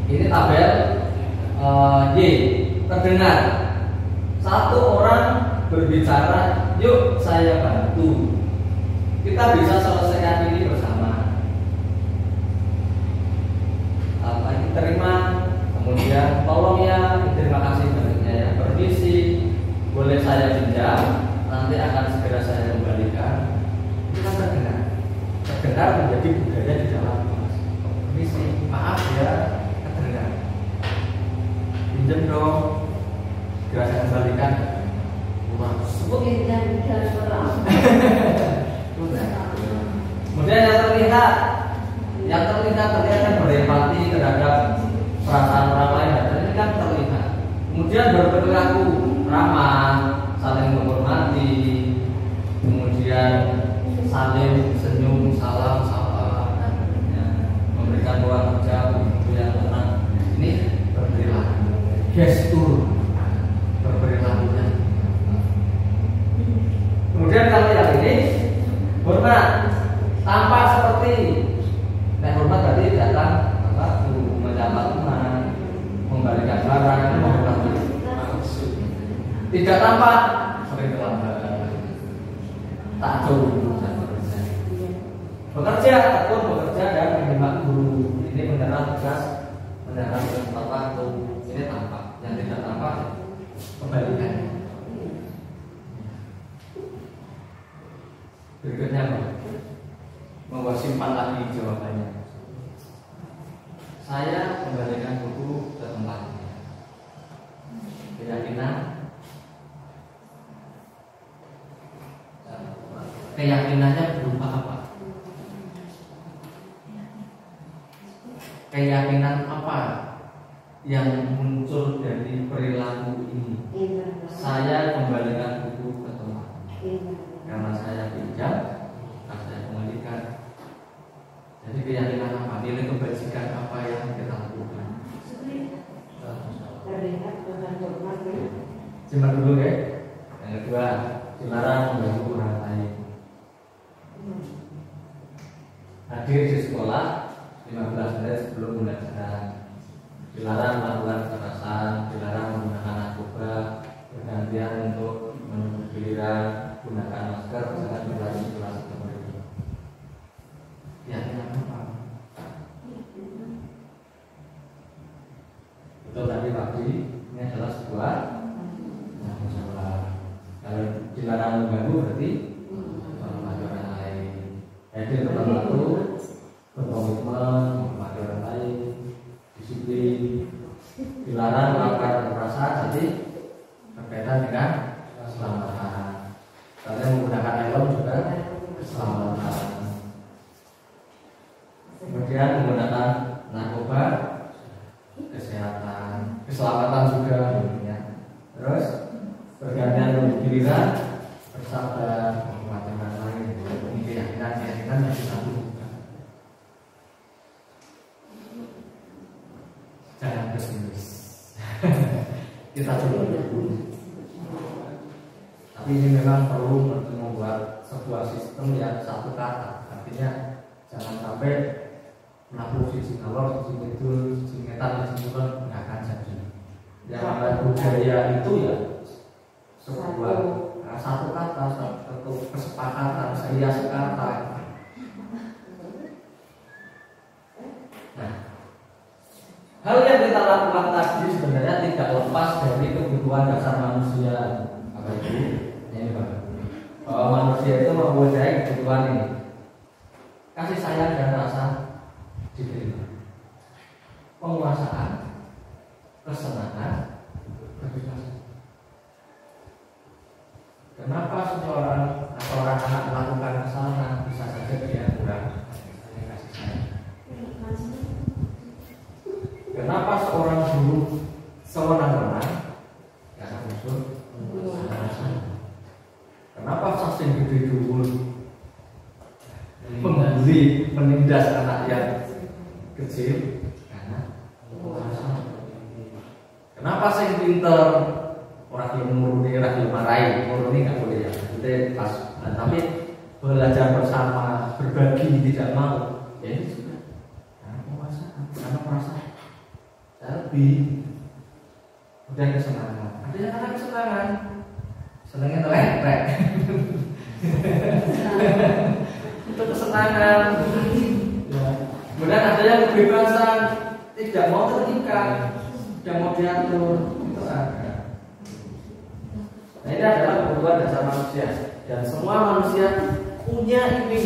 ini tabel Y. Terdengar satu orang berbicara, yuk saya bantu, kita bisa selesaikan ini bersama. Apa ini terima, kemudian tolong ya, terima kasih banyaknya ya, permisi, boleh saya pinjam, nanti akan segera saya kembalikan. Itu kan terdengar menjadi budaya di dalam kelas. Permisi, maaf ya, terdengar. Pinjam dong, segera saya kembalikan. Wah, sebut. Kemudian yang terlihat kan berempati terhadap perasaan orang lain, dan ini kan terlihat. Kemudian berperilaku ramah, saling menghormati, kemudian saling senyum, salam, sapa, ya, memberikan ruang kerja untuk yang tenang. Ini berperilaku, gestur berperilakunya. Kemudian kalau yang ini hormat, tampak seperti hormat tadi datang mendapat teman, membalikan barang, ini menghormati. Tidak tampak sering terlambat. takjub dan seterusnya. Bekerja, tekun bekerja dan menyimak guru. Ini beneran tugas, beneran tepat waktu. Ini tampak, yang tidak tampak kebalikannya. Berikutnya mau simpan lagi jawabannya. Saya kembalikan buku ke tempatnya. Keyakinannya berupa apa? Keyakinan apa yang muncul dari perilaku ini? Saya kembalikan buku ke tempatnya. Karena saya pinjam, saya kembalikan. Jadi keyakinan apa? Nilai kebajikan apa yang kita lakukan? Simpan dulu ya. Yang kedua, dilarang mengganggu orang lain. Hadir di sekolah 15 menit sebelum pembelajaran. Dilarang melakukan kekerasan, dilarang menggunakan narkoba, bergantian untuk menunggu giliran, gunakan masker, jangan berlari kelas seperti itu. Keyakinan apa? Betul tadi pagi, ini adalah sebuah kalau dilarang mengganggu berarti menghormati orang lain. Jadi tepat waktu, berkomitmen, menghormati orang lain, disiplin. Dilarang melakukan kekerasan, jadi berkaitan dengan keselamatan. Karena menggunakan helm juga keselamatan. Kemudian menggunakan narkoba, kesehatan, keselamatan juga ya. Terus bergantian untuk giliran, bersabar, menghormati orang lain. Ini keyakinan yang kita butuhkan. Jangan pesimis. Kita coba dulu. Tapi ini memang perlu membuat sebuah sistem yang satu kata. Artinya jangan sampai menabuh sisi kalor, sisi itu, sisi ngetan, sisi kulon nggak akan jadi. Yang namanya budaya itu ya sebuah satu kata, satu kesepakatan, saya sekata. Nah, hal yang kita lakukan tadi sebenarnya tidak lepas dari kebutuhan dasar manusia. Apa itu? Ini Pak. Bahwa manusia itu mempunyai kebutuhan ini. Kasih sayang dan rasa diterima, penguasaan, kesenangan, kebebasan. Kenapa seseorang atau anak melakukan kesalahan? Bisa saja dia kurang kasih sayang. Kenapa seorang guru sewenang-wenang? Karena unsur kesenangan. Kenapa saking gede dulu membuli, menindas anak yang kecil? Karena kenapa saya pinter orang yang murni, orang yang marahi? Murni nggak boleh ya, itu pas. Nah, tapi belajar bersama, berbagi tidak mau, ya ini juga karena penguasaan, karena perasaan saya lebih. Kemudian kesenangan, ada yang karena kesenangan, senangnya telek. Itu kesenangan. Kemudian ada yang kebebasan, tidak mau terikat, tidak mau diatur, itu ada. Nah, ini adalah kebutuhan dasar manusia dan semua manusia punya ini.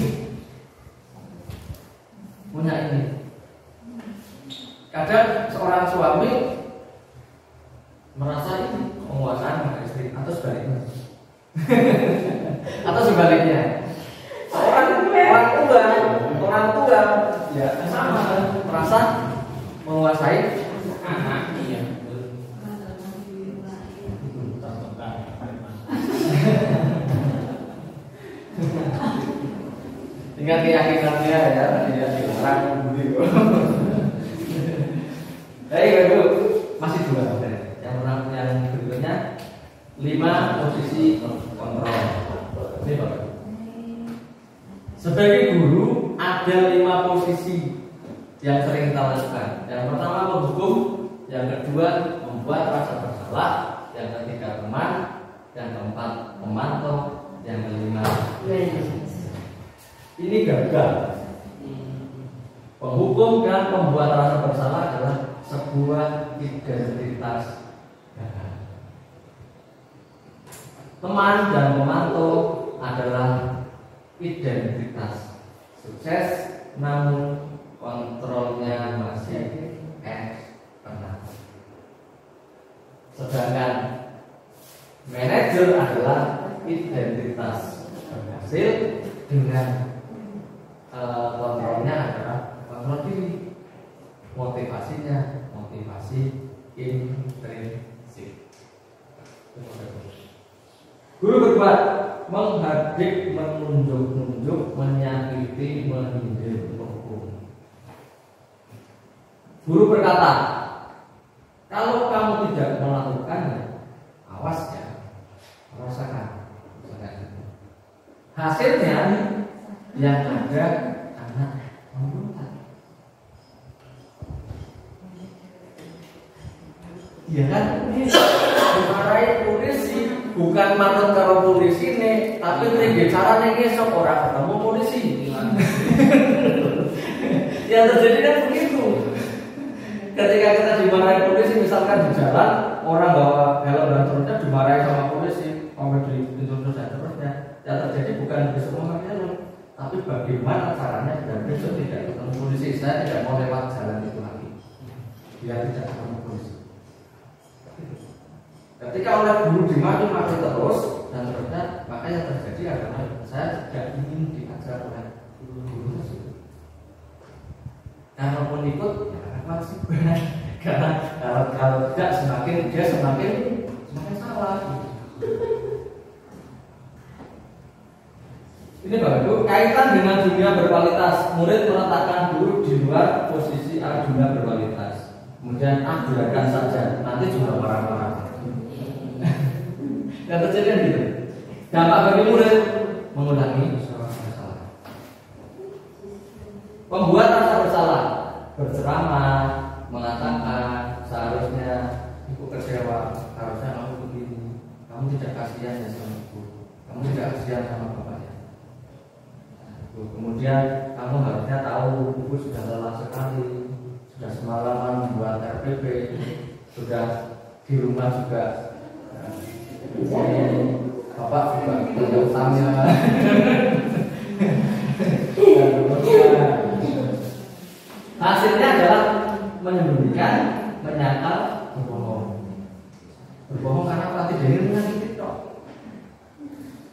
Kadang seorang suami merasa ini penguasaan pada istri atau sebaliknya. Atau sebaliknya. Orang tua ya sama merasa menguasai anak. Iya. Tinggal keyakinannya ya, dia dilarang begitu. Baik, Ibu, masih dua. Yang berikutnya 5 posisi kontrol. Ini Pak. Sebagai guru ada 5 posisi yang sering kita lakukan. Yang pertama menghukum, yang kedua membuat rasa bersalah, yang ketiga teman, yang keempat memantau, Yang kelima, ini gagal. Penghukum dan pembuat rasa bersalah adalah sebuah identitas gagal. Teman dan pemantau adalah identitas sukses, namun kontrolnya masih eksternal. Sedangkan manajer adalah identitas berhasil dengan kontrolnya adalah kontrol diri, motivasinya motivasi intrinsik. Guru berbuat menghardik, menunjuk-nunjuk, menyakiti, menyindir, menghukum. Guru berkata, kalau kamu tidak melakukannya, awas ya, rasakan. Hasilnya yang ada anak memberontak. Iya kan? Dimarahi polisi, bukan manut karo polisi nih, tapi tinggi caranya ngesok orang ketemu polisi. Yang terjadi kan begitu. Ketika kita dimarahi polisi, misalkan di jalan orang bawa helm dan seterusnya dimarahi sama polisi, sampai dituntut dan seterusnya. Yang terjadi bukan besok memakai helm, tapi bagaimana caranya dan besok tidak ketemu polisi. Saya tidak mau lewat jalan itu lagi, biar tidak ketemu polisi. Ketika oleh guru dimaki-maki terus dan seterusnya, maka yang terjadi adalah saya tidak ingin diajar oleh guru tersebut. Kalaupun ikut, ya kewajiban. Karena kalau tidak semakin salah. Ini Bapak Ibu, kaitan dengan dunia berkualitas. Murid meletakkan guru di luar posisi dunia berkualitas. Kemudian biarkan saja, nanti juga marah-marah. Yang terjadi kan gitu. Dampak bagi murid mengulangi salah. Pembuat rasa bersalah, berceramah, mengatakan seharusnya ibu kecewa, harusnya kamu begini, kamu tidak kasihan ya sama ibu, kamu tidak kasihan sama bapaknya. Kemudian kamu harusnya tahu ibu sudah lelah sekali, sudah semalaman membuat RPP, sudah di rumah juga. Bapak juga kerja utangnya. Hasilnya adalah menyembunyikan, menyangkal, berbohong. Berbohong karena pelatih diri menyakiti tok.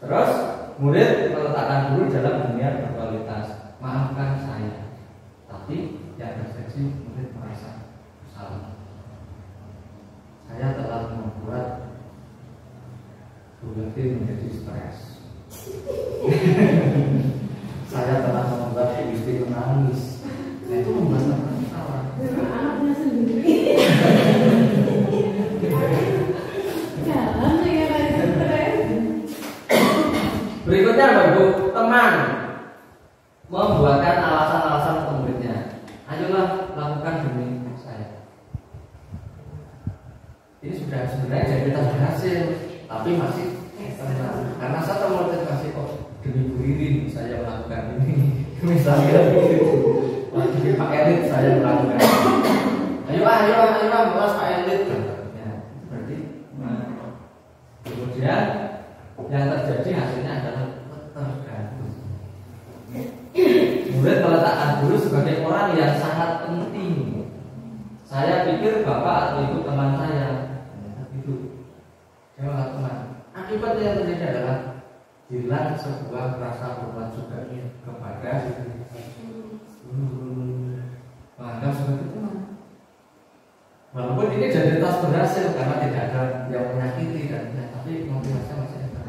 Terus murid meletakkan guru dalam dunia berkualitas. Maafkan saya, tapi yang terjadi murid merasa salah. Saya telah membuat Bukti menjadi stres. Saya telah membuat Bukti menangis. Nah, itu membuat salah. Anaknya sendiri. Jangan saya stres. Berikutnya Bapak Ibu, teman membuatkan alasan-alasan untuk muridnya. Ayolah lakukan demi saya. Ini sudah sebenarnya jadi kita berhasil, tapi masih karena saya termotivasi kok demi Bu Ririn saya melakukan ini. Misalnya begitu. Lagi Pak Elit saya melakukan ini. Ayo bahas Pak Elit. Ya, berarti kemudian yang terjadi hasilnya adalah tergantung. Murid meletakkan guru sebagai orang yang sangat penting. Saya pikir bapak atau ibu teman saya. Itu saya teman. Akibatnya yang terjadi adalah hilang sebuah rasa hormat juga kepada menganggap sebagai teman. Walaupun ini jadi tas berhasil karena tidak ada yang menyakiti dan tapi motivasinya masih ada.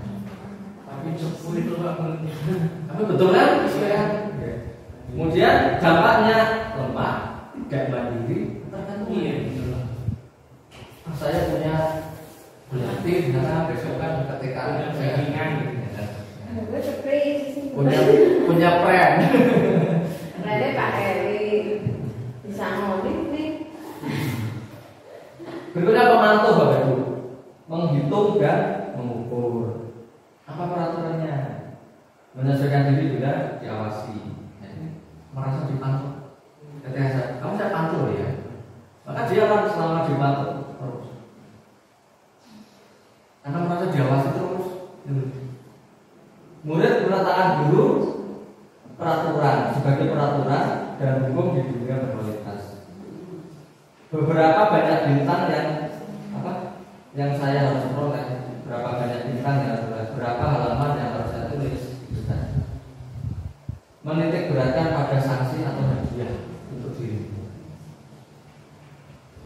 Tapi cukup itu tapi betul kan? Ya. Kemudian dampaknya lemah, tidak mandiri, tergantung. Saya punya berarti di sana besok kan ketika saya ingin punya plan. Plannya Pak Eri bisa ngodik nih. Berikutnya pemantau Bapak Ibu, menghitung dan mengukur. Apa peraturannya? Menyesuaikan diri juga diawasi. Jadi merasa dipantau. Ketika kamu saya pantau ya, maka dia akan selama dipantau terus. Karena merasa diawasi terus. Murid meletakkan dulu peraturan sebagai peraturan dan hukum di dunia berkualitas. Beberapa banyak bintang yang saya harus protes, berapa banyak bintang yang harus, berapa halaman yang harus saya tulis. Menitik beratkan pada sanksi atau hadiah untuk diri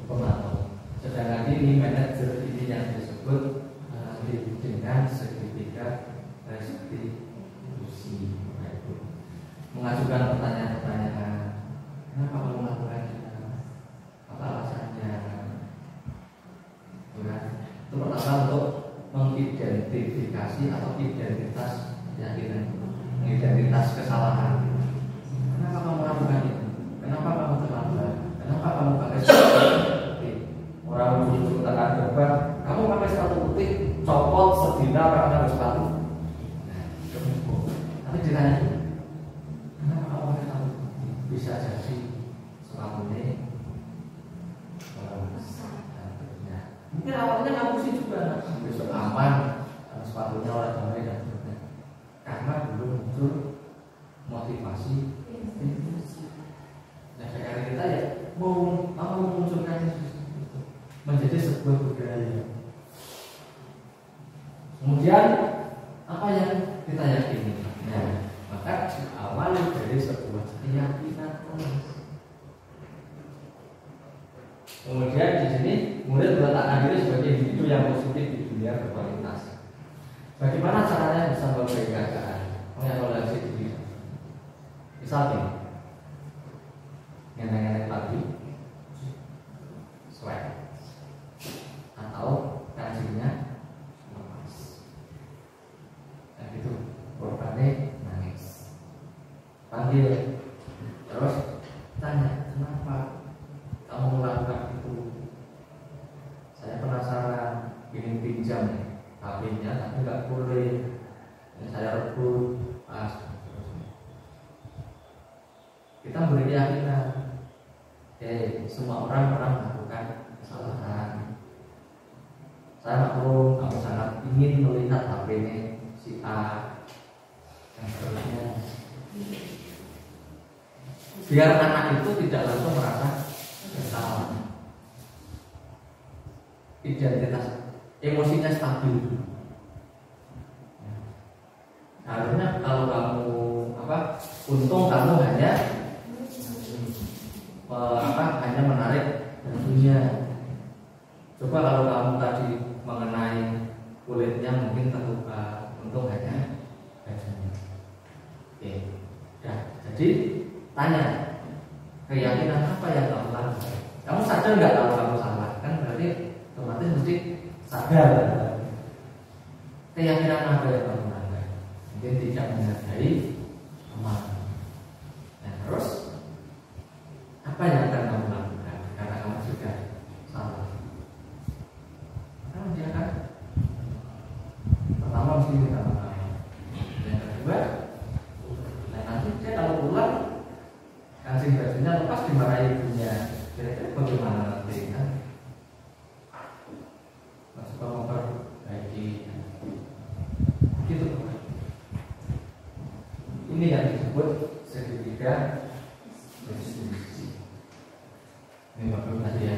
pemantau. Sedangkan ini manajer ini yang disebut dengan segitiga restitusi, mengajukan pertanyaan-pertanyaan. Kenapa kamu melakukannya? Apa alasannya? Itu pertama untuk mengidentifikasi atau identitas keyakinan, mengidentitas kesalahan. Kenapa kamu melakukan itu? Kenapa kamu terlambat? Kenapa kamu pakai sepatu putih? Orang dulu tekan debat, kamu pakai sepatu putih, copot sedina pakai sepatu. Tapi ditanya, kenapa kamu pakai sepatu putih? Bisa jadi sepatunya mungkin awalnya kamu sih juga besok aman, sepatunya orang ramai dan sebagainya. Karena belum muncul motivasi. Nah sekarang kita ya mau memunculkan menjadi sebuah budaya. Kemudian apa yang kita yakini? Nah, maka diawali dari sebuah keyakinan. Kemudian di sini murid meletakkan diri sebagai individu yang positif di dunia berkualitas. Bagaimana caranya bisa memperbaiki keadaan? Mengevaluasi diri. Misalnya, ngenek-ngenek pagi, sweat, atau kancingnya lepas. Nah gitu, korbannya nangis. Panggil, terus tanya kenapa kamu melakukan itu? Saya penasaran, ingin pinjam HP-nya tapi nggak boleh. Saya rebut, kita beri keyakinan. Semua orang melakukan kesalahan. Saya maklum kamu sangat ingin melihat HP-nya si A dan seterusnya. Biar anak itu tidak langsung merasa bersalah. Identitas emosinya stabil. Harusnya kalau kamu untung kamu hanya menarik bajunya. Coba kalau kamu tadi mengenai kulitnya mungkin terluka, untung hanya bajunya. Oke, nah, jadi tanya keyakinan apa yang kamu lakukan? Kamu sadar nggak kalau kamu salah? Kan berarti otomatis mesti sadar. Keyakinan apa yang kamu lakukan? Mungkin tidak menghargai teman. Nah terus apa yang akan kamu lakukan karena kamu sudah salah? Kamu dia kan pertama mesti minta maaf. Yang kedua, nah nanti dia kalau pulang kancing bajunya lepas dimarahi ibunya. Kira-kira bagaimana nanti kan? Masuk ke memperbaiki gitu. Ini yang disebut segitiga restitusi. Ini bagus tadi ya.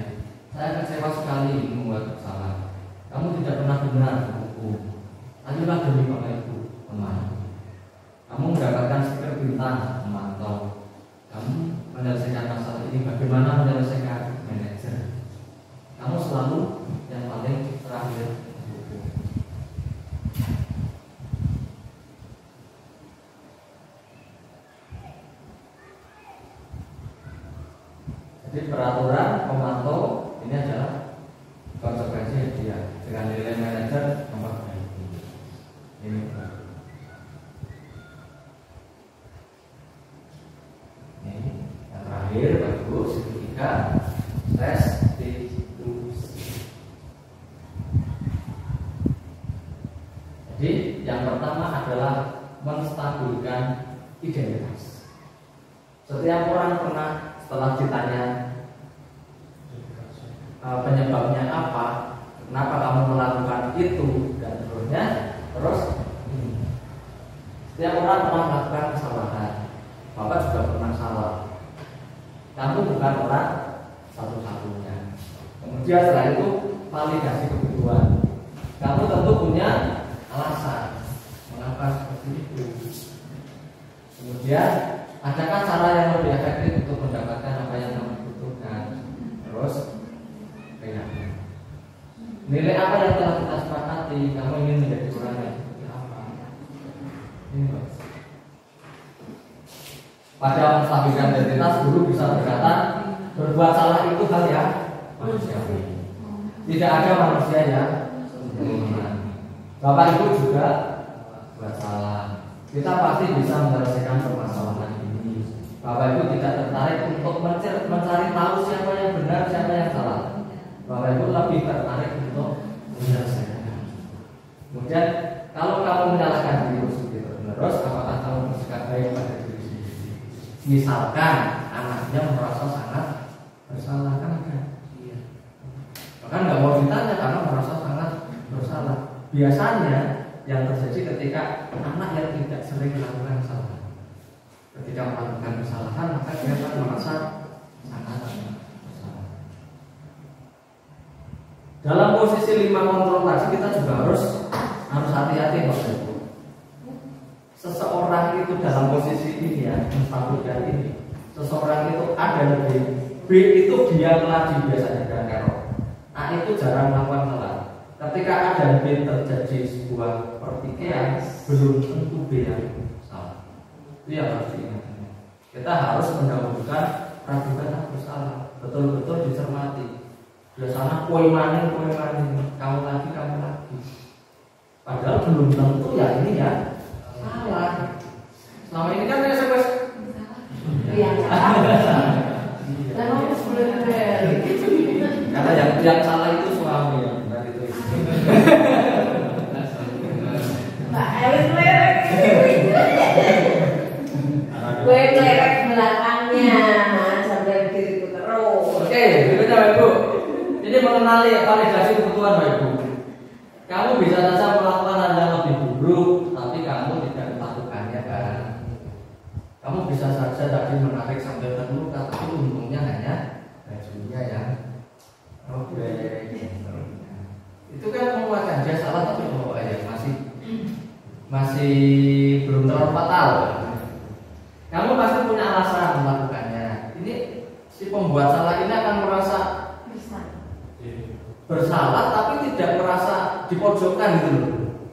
Saya kecewa sekali membuat kesalahan. Kamu tidak pernah benar berhukum. Ayolah demi Bapak Ibu, teman. Kamu mendapatkan stiker bintang memantau. Kamu menyelesaikan masalah ini bagaimana menyelesaikan manajer. Kamu selalu yang paling terakhir. Jadi peraturan pemantau ini adalah konsekuensi dia dengan nilai manajer memperbaiki. Ini yang terakhir bagus ketiga restitusi. Jadi yang pertama identitas. Setiap orang pernah setelah ditanya penyebabnya apa, kenapa kamu melakukan itu dan seterusnya, terus setiap orang pernah melakukan kesalahan. Bapak juga pernah salah. Kamu bukan orang satu-satunya. Kemudian setelah itu validasi kebutuhan. Kamu tentu punya alasan mengapa seperti itu. Kemudian adakah cara yang lebih efektif untuk mendapatkan apa yang kamu butuhkan? Terus nilai apa yang telah kita sepakati? Kamu ingin menjadi orang yang seperti apa? Ini Mas. Pada menstabilkan identitas, guru bisa berkata berbuat salah itu hal yang manusiawi. Tidak ada manusia yang sempurna. Bapak Ibu juga buat salah. Kita pasti bisa menyelesaikan permasalahan ini. Bapak Ibu tidak tertarik untuk mencari tahu siapa yang benar, siapa yang salah. Bapak Ibu lebih tertarik untuk menyelesaikan. Kemudian kalau kamu menyalahkan diri terus, apakah kamu bersikap baik pada diri sendiri? Misalkan anaknya merasa sangat bersalah, kan iya. Bahkan nggak mau ditanya karena merasa sangat bersalah. Biasanya yang terjadi ketika anak yang tidak sering melakukan kesalahan, ketika melakukan kesalahan maka dia akan merasa sangat bersalah. Dalam posisi 5 kontrol tadi kita juga harus hati-hati Bapak Ibu. Seseorang itu dalam posisi ini ya, menstabilkan ini. Seseorang itu A dan B. B itu dia melaju biasanya dan error. A itu jarang melakukan salah. Ketika A dan B terjadi sebuah pertikaian, belum tentu B yang salah. Itu yang harus diingat. Kita harus mendahulukan praduga tak bersalah. Betul-betul dicermati. Biasanya kue maning, kamu lagi. Padahal belum tentu ya ini ya salah. Selama ini kan SMS. Iya. Memang sebenarnya. Karena yang salah itu suami ya, benar itu. Mbak Elis lerek. Gue lerek belakangnya sampai diriku terus. Oke, berikutnya Bapak Ibu. Ini mengenali validasi kebutuhan Bapak Ibu. Kamu bisa saja melakukan hal yang lebih buruk, tapi kamu tidak melakukannya kan? Kamu bisa saja tadi menarik sampai terluka, tapi untungnya hanya bajunya yang robek. Itu kan menguatkan dia salah, tapi ya masih belum terlalu fatal. Kamu pasti punya alasan melakukannya. Ini si pembuat salah ini akan merasa bersalah tapi tidak merasa dipojokkan gitu loh.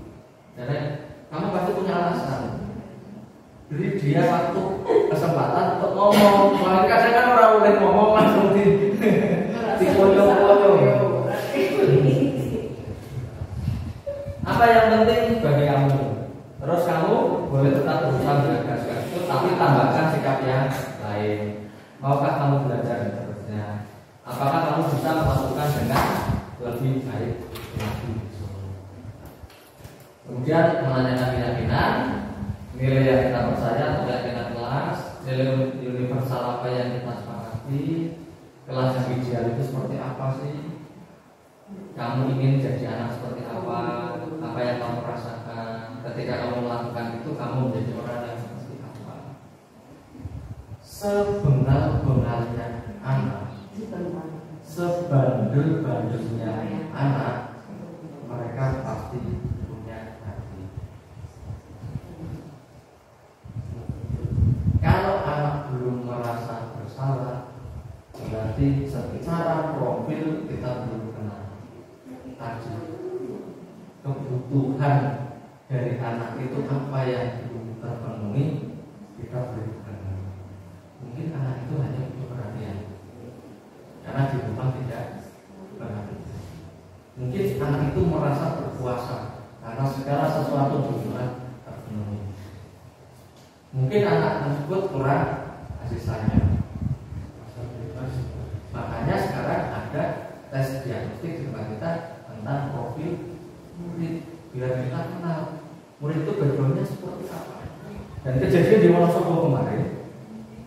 Jadi kamu pasti punya alasan. Beri dia waktu kesempatan untuk ngomong. Makanya kadang kan orang boleh ngomong langsung dipojok-pojok. Apa yang penting bagi kamu? Terus kamu boleh tetap berusaha menjaga sikap itu, tapi tambahkan sikap yang lain. Maukah kamu belajar dan seterusnya? Apakah kamu bisa melakukan dengan lebih baik lagi? Kemudian menanyakan keyakinan, nilai yang kita percaya atau keyakinan kelas, nilai universal apa yang kita sepakati, kelas yang ideal itu seperti apa sih? Kamu ingin jadi anak seperti apa? Apa yang kamu rasakan ketika kamu melakukan itu? Kamu menjadi orang yang seperti apa? Sebengal-bengalnya anak, sebandel-bandelnya anak, mereka pasti punya hati. Kalau anak belum merasa bersalah, berarti secara profil kita belum kenal. Tadi kebutuhan dari anak itu apa yang belum terpenuhi, kita belum kenal. Mungkin anak itu hanya butuh perhatian karena di rumah tidak perhatian. Mungkin anak itu merasa berkuasa karena segala sesuatu di rumah terpenuhi. Mungkin anak tersebut kurang kasih sayang. Makanya sekarang ada tes diagnostik di tempat kita tentang profil murid, biar kita kenal murid itu backgroundnya seperti apa. Dan kejadian di Wonosobo kemarin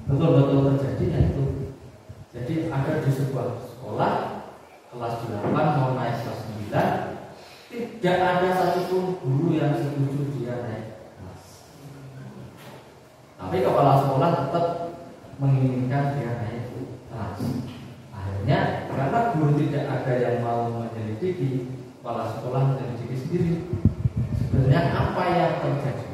betul-betul terjadi itu. Jadi ada di sebuah sekolah kelas 8 mau naik kelas 9, tidak ada satupun guru yang setuju dia naik kelas. Tapi kepala sekolah tetap menginginkan dia naik kelas. Akhirnya karena guru tidak ada yang mau menyelidiki, kepala sekolah menyelidiki sendiri. Sebenarnya apa yang terjadi?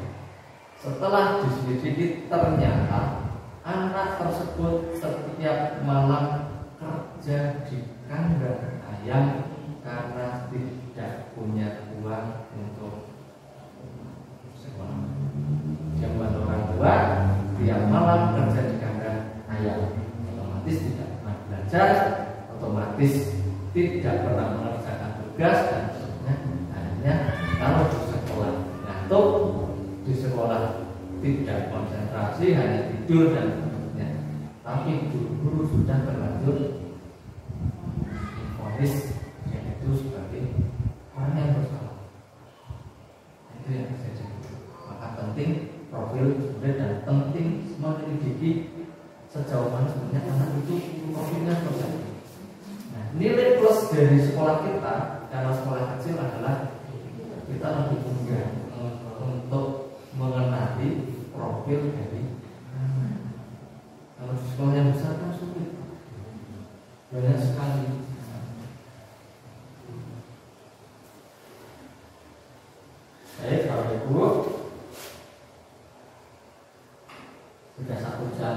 Setelah diselidiki ternyata anak tersebut setiap malam kerja di kandang ayam karena tidak punya uang untuk sekolah. Dia membantu orang tua, tiap malam kerja di kandang ayam, otomatis tidak pernah belajar, otomatis tidak pernah mengerjakan tugas dan seterusnya. Akhirnya kalau di sekolah ngantuk, di sekolah tidak konsentrasi, hanya tidur dan seterusnya. Tapi guru-guru sudah berlanjut vonis yaitu sebagai orang yang bersalah. Itu yang saya jadi. Maka penting profil murid dan penting menyelidiki sejauh mana sebenarnya anak itu profilnya seperti apa. Nah, nilai plus dari sekolah kita karena sekolah kecil adalah kita lebih mudah untuk mengenali profil dari anak. Kalau di sekolah yang besar kan sulit, banyak sekali. Baik, kalau Ibu sudah 1 jam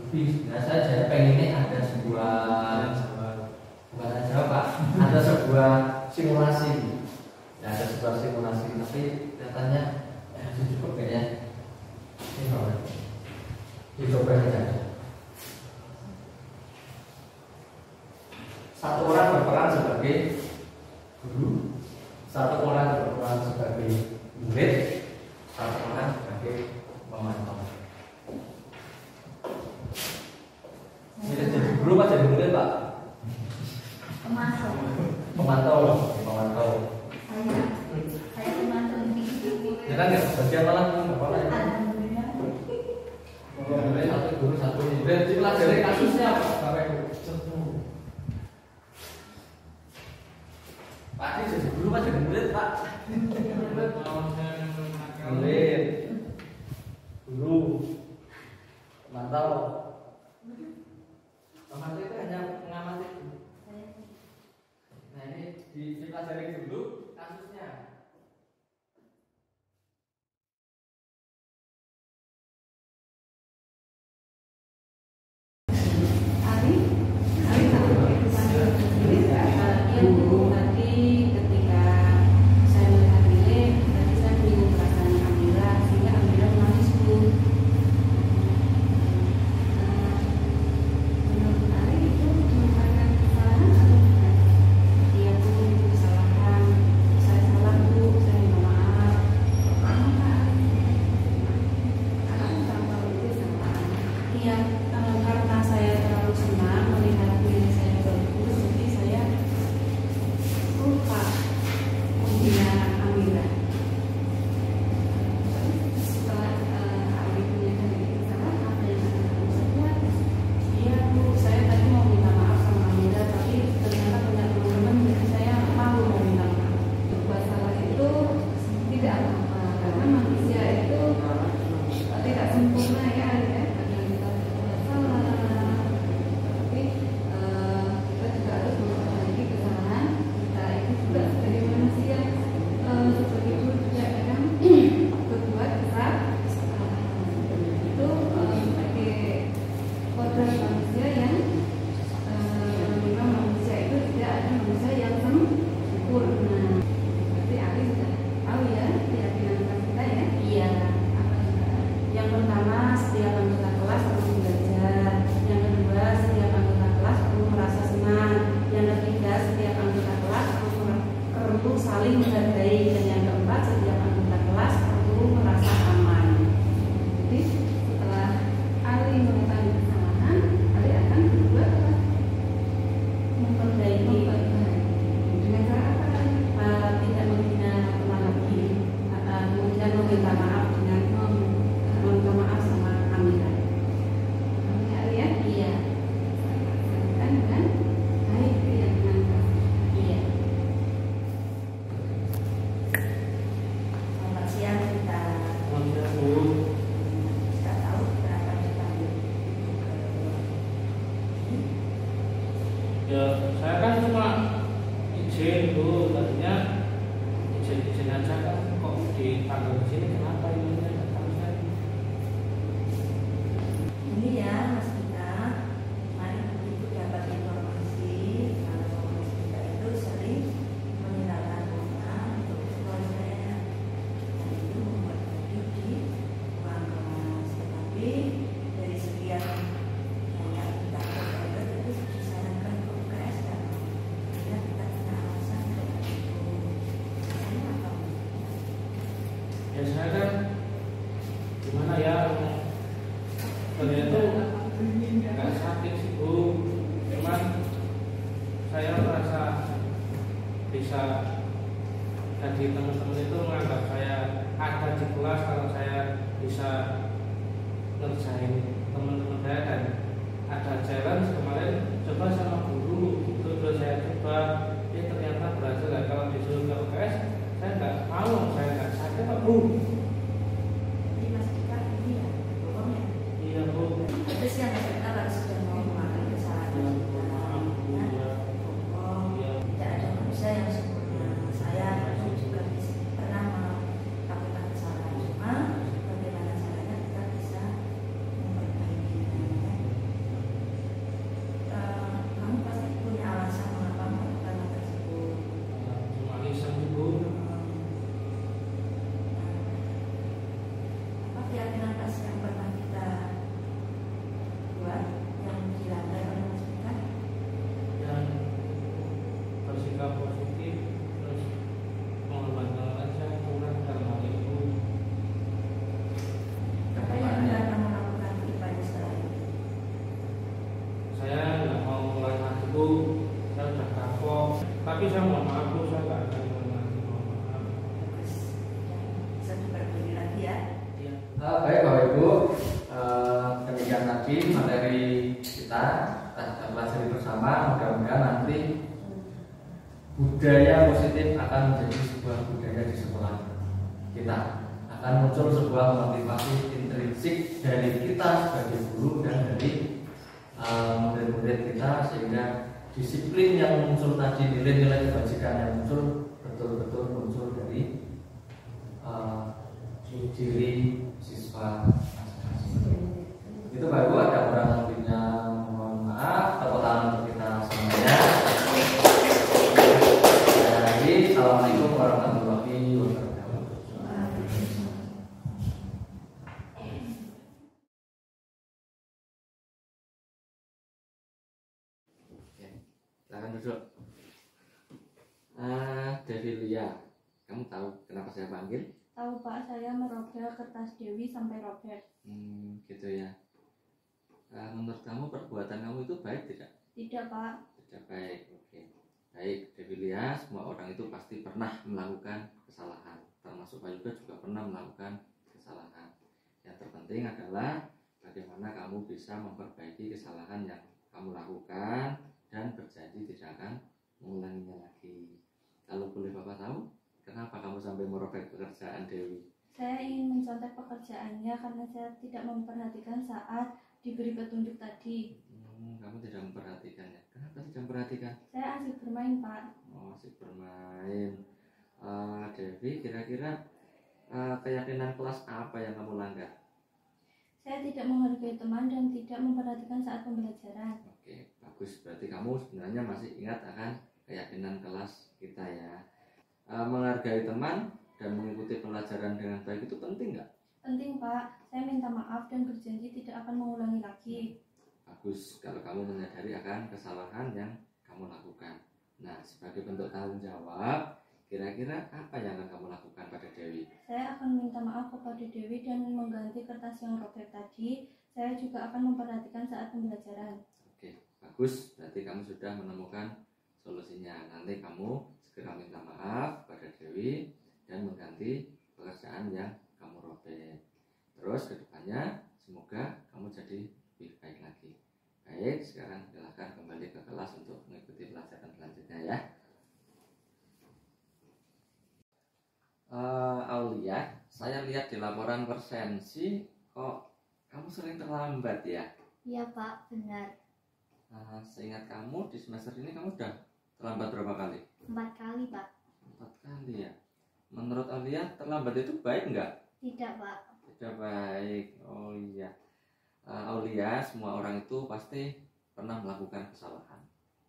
lebih. Nah, saya pengennya ada sebuah, bukan aja Pak, ada sebuah simulasi. Ya, ada sebuah simulasi, tapi katanya cukup kayaknya. Dicoba saja. Satu orang berperan sebagai guru, satu orang berperan sebagai murid, satu orang sebagai pemantau. Jadi guru apa jadi murid Pak? Pemantau. Pemantau. Saya pemantau. Ya kan ya, bagian malah kepala ya. Satu guru, satu murid. Dipelajari kasusnya apa? Bapak Ibu. Pak ini jadi guru apa jadi murid Pak? Murid, guru, pemantau. Pemantau itu hanya mengamati. Nah ini dipelajari dulu kasusnya. kemudian kayak kita bertobat itu disarankan ke UKS dan kemudian kita punya alasan untuk saya nggak tahu. Ya saya kan gimana ya, saya itu nggak sakit sih Bu, cuman saya merasa bisa jadi teman-teman itu menganggap saya ada di kelas kalau saya bisa ngerjain teman-teman saya, dan ada challenge kemarin coba sama guru itu terus saya coba, ternyata berhasil. Dan kalau disuruh ke UKS saya nggak mau, saya nggak sakit Pak Bu. Jadi Mas Dika ini ya bohong ya. Iya Bu. Terus yang kita harus sudah mau memakai kesalahan Ya, kita, maaf Bu. ya, Ya. bohong. Iya. Tidak ada manusia yang sempurna. Saya juga pernah melakukan kesalahan, cuma bagaimana caranya kita bisa memperbaikinya. Kamu pasti punya alasan mengapa melakukan hal tersebut. Cuma iseng sih Bu. Apa keyakinan kelas yang pernah kita buat yang dilanggar oleh Mas Dika? Dan bersikap positif, terus mengorbankan aja kurang karena itu. Apa yang akan kamu lakukan ke depannya setelah ini? Saya nggak mau mulai lagi Bu, saya udah kapok. Tapi saya mohon maaf Bu, saya nggak akan mulai lagi, mohon maaf. Bagus, bisa diperbaiki lagi ya. Iya. Baik Bapak Ibu, demikian tadi materi kita pelajari bersama. Mudah-mudahan nanti budaya positif akan menjadi sebuah budaya di sekolah kita. Akan muncul sebuah motivasi intrinsik dari kita sebagai guru dan dari murid-murid kita, sehingga disiplin yang muncul tadi, nilai-nilai kebajikan yang muncul betul-betul muncul dari diri siswa masing-masing. Itu Pak Ibu, ada kurang lebihnya mohon maaf. Tepuk tangan untuk kita semuanya. Assalamualaikum warahmatullahi wabarakatuh. Silakan duduk. Devi Lia, kamu tahu kenapa saya panggil? Tahu Pak, saya merobek kertas Dewi sampai robek. Gitu ya. Menurut kamu perbuatan kamu itu baik tidak? Tidak Pak. Tidak baik. Oke. Baik, Devi Lia, semua orang itu pasti pernah melakukan kesalahan. Termasuk Pak Yuga juga pernah melakukan kesalahan. Yang terpenting adalah bagaimana kamu bisa memperbaiki kesalahan yang kamu lakukan dan berjanji tidak akan mengulanginya lagi. Kalau boleh Bapak tahu, kenapa kamu sampai merobek pekerjaan Dewi? Saya ingin mencontek pekerjaannya karena saya tidak memperhatikan saat diberi petunjuk tadi. Kamu tidak memperhatikan ya? Kenapa tidak memperhatikan? Saya asik bermain Pak. Oh, asik bermain. Devi, kira-kira keyakinan kelas apa yang kamu langgar? Saya tidak menghargai teman dan tidak memperhatikan saat pembelajaran. Oke, bagus. Berarti kamu sebenarnya masih ingat akan keyakinan kelas kita ya. Menghargai teman dan mengikuti pelajaran dengan baik itu penting nggak? Penting Pak. Saya minta maaf dan berjanji tidak akan mengulangi lagi. Bagus kalau kamu menyadari akan kesalahan yang kamu lakukan. Nah, sebagai bentuk tanggung jawab, kira-kira apa yang akan kamu lakukan pada Dewi? Saya akan minta maaf kepada Dewi dan mengganti kertas yang robek tadi. Saya juga akan memperhatikan saat pembelajaran. Oke, bagus. Berarti kamu sudah menemukan solusinya. Nanti kamu segera minta maaf pada Dewi dan mengganti pekerjaan yang kamu robek. Terus kedepannya semoga kamu jadi lebih baik lagi. Baik, sekarang silakan kembali ke kelas untuk mengikuti pelajaran selanjutnya ya. Aulia, saya lihat di laporan persensi kok kamu sering terlambat ya? Iya Pak, benar. Seingat kamu di semester ini kamu sudah terlambat berapa kali? 4 kali Pak. 4 kali ya. Menurut Aulia terlambat itu baik nggak? Tidak Pak. Tidak baik. Oh iya. Aulia, semua orang itu pasti pernah melakukan kesalahan.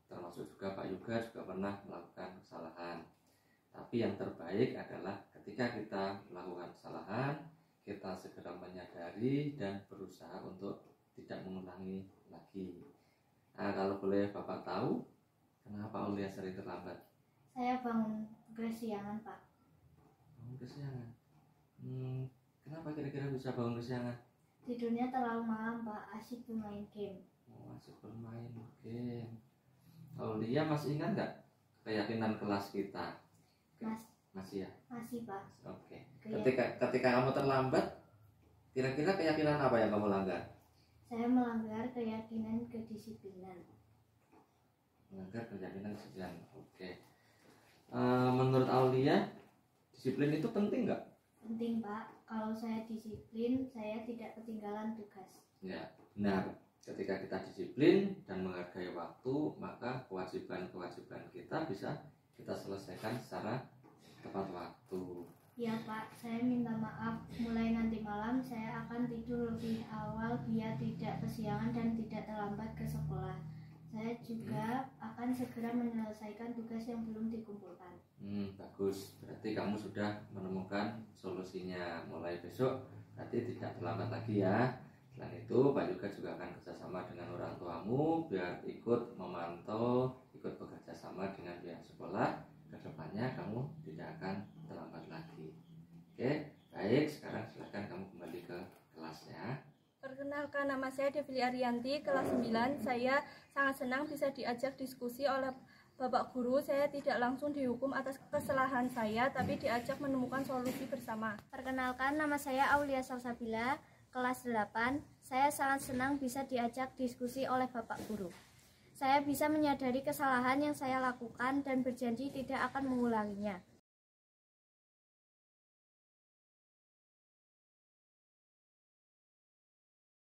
Termasuk juga Pak Yuga juga pernah melakukan kesalahan. Tapi yang terbaik adalah ketika kita melakukan kesalahan, kita segera menyadari dan berusaha untuk tidak mengulangi lagi. Nah, kalau boleh Bapak tahu, kenapa Aulia sering terlambat? Saya bangun kesiangan, Pak. Bangun kesiangan. Kenapa kira-kira bisa bangun kesiangan? Tidurnya terlalu malam, Pak. Asyik bermain game. Oh, asik bermain game. Aulia masih ingat nggak keyakinan kelas kita? Masih ya? Masih, Pak. Oke. Ketika kamu terlambat, kira-kira keyakinan apa yang kamu langgar? Saya melanggar keyakinan kedisiplinan. Melanggar keyakinan kedisiplinan. Oke. Menurut Aulia, disiplin itu penting nggak? Penting, Pak. Kalau saya disiplin, saya tidak ketinggalan tugas. Ya, benar. Ketika kita disiplin dan menghargai waktu, maka kewajiban-kewajiban kita bisa kita selesaikan secara tepat waktu. Ya, Pak. Saya minta maaf. Mulai nanti malam saya akan tidur lebih awal biar tidak kesiangan dan tidak terlambat ke sekolah. Saya juga akan segera menyelesaikan tugas yang belum dikumpulkan. Bagus. Berarti kamu sudah menemukan solusinya. Mulai besok berarti tidak terlambat lagi ya. Selain itu, Pak juga akan kerjasama dengan orang tuamu biar ikut memantau, ikut bekerja sama dengan pihak sekolah. Kedepannya kamu tidak akan terlambat lagi. Oke, baik. Sekarang silakan kamu kembali ke kelasnya. Perkenalkan, nama saya Devili Arianti, kelas 9. Saya sangat senang bisa diajak diskusi oleh Bapak Guru. Saya tidak langsung dihukum atas kesalahan saya, tapi diajak menemukan solusi bersama. Perkenalkan, nama saya Aulia Salsabila, kelas 8. Saya sangat senang bisa diajak diskusi oleh Bapak Guru. Saya bisa menyadari kesalahan yang saya lakukan dan berjanji tidak akan mengulanginya.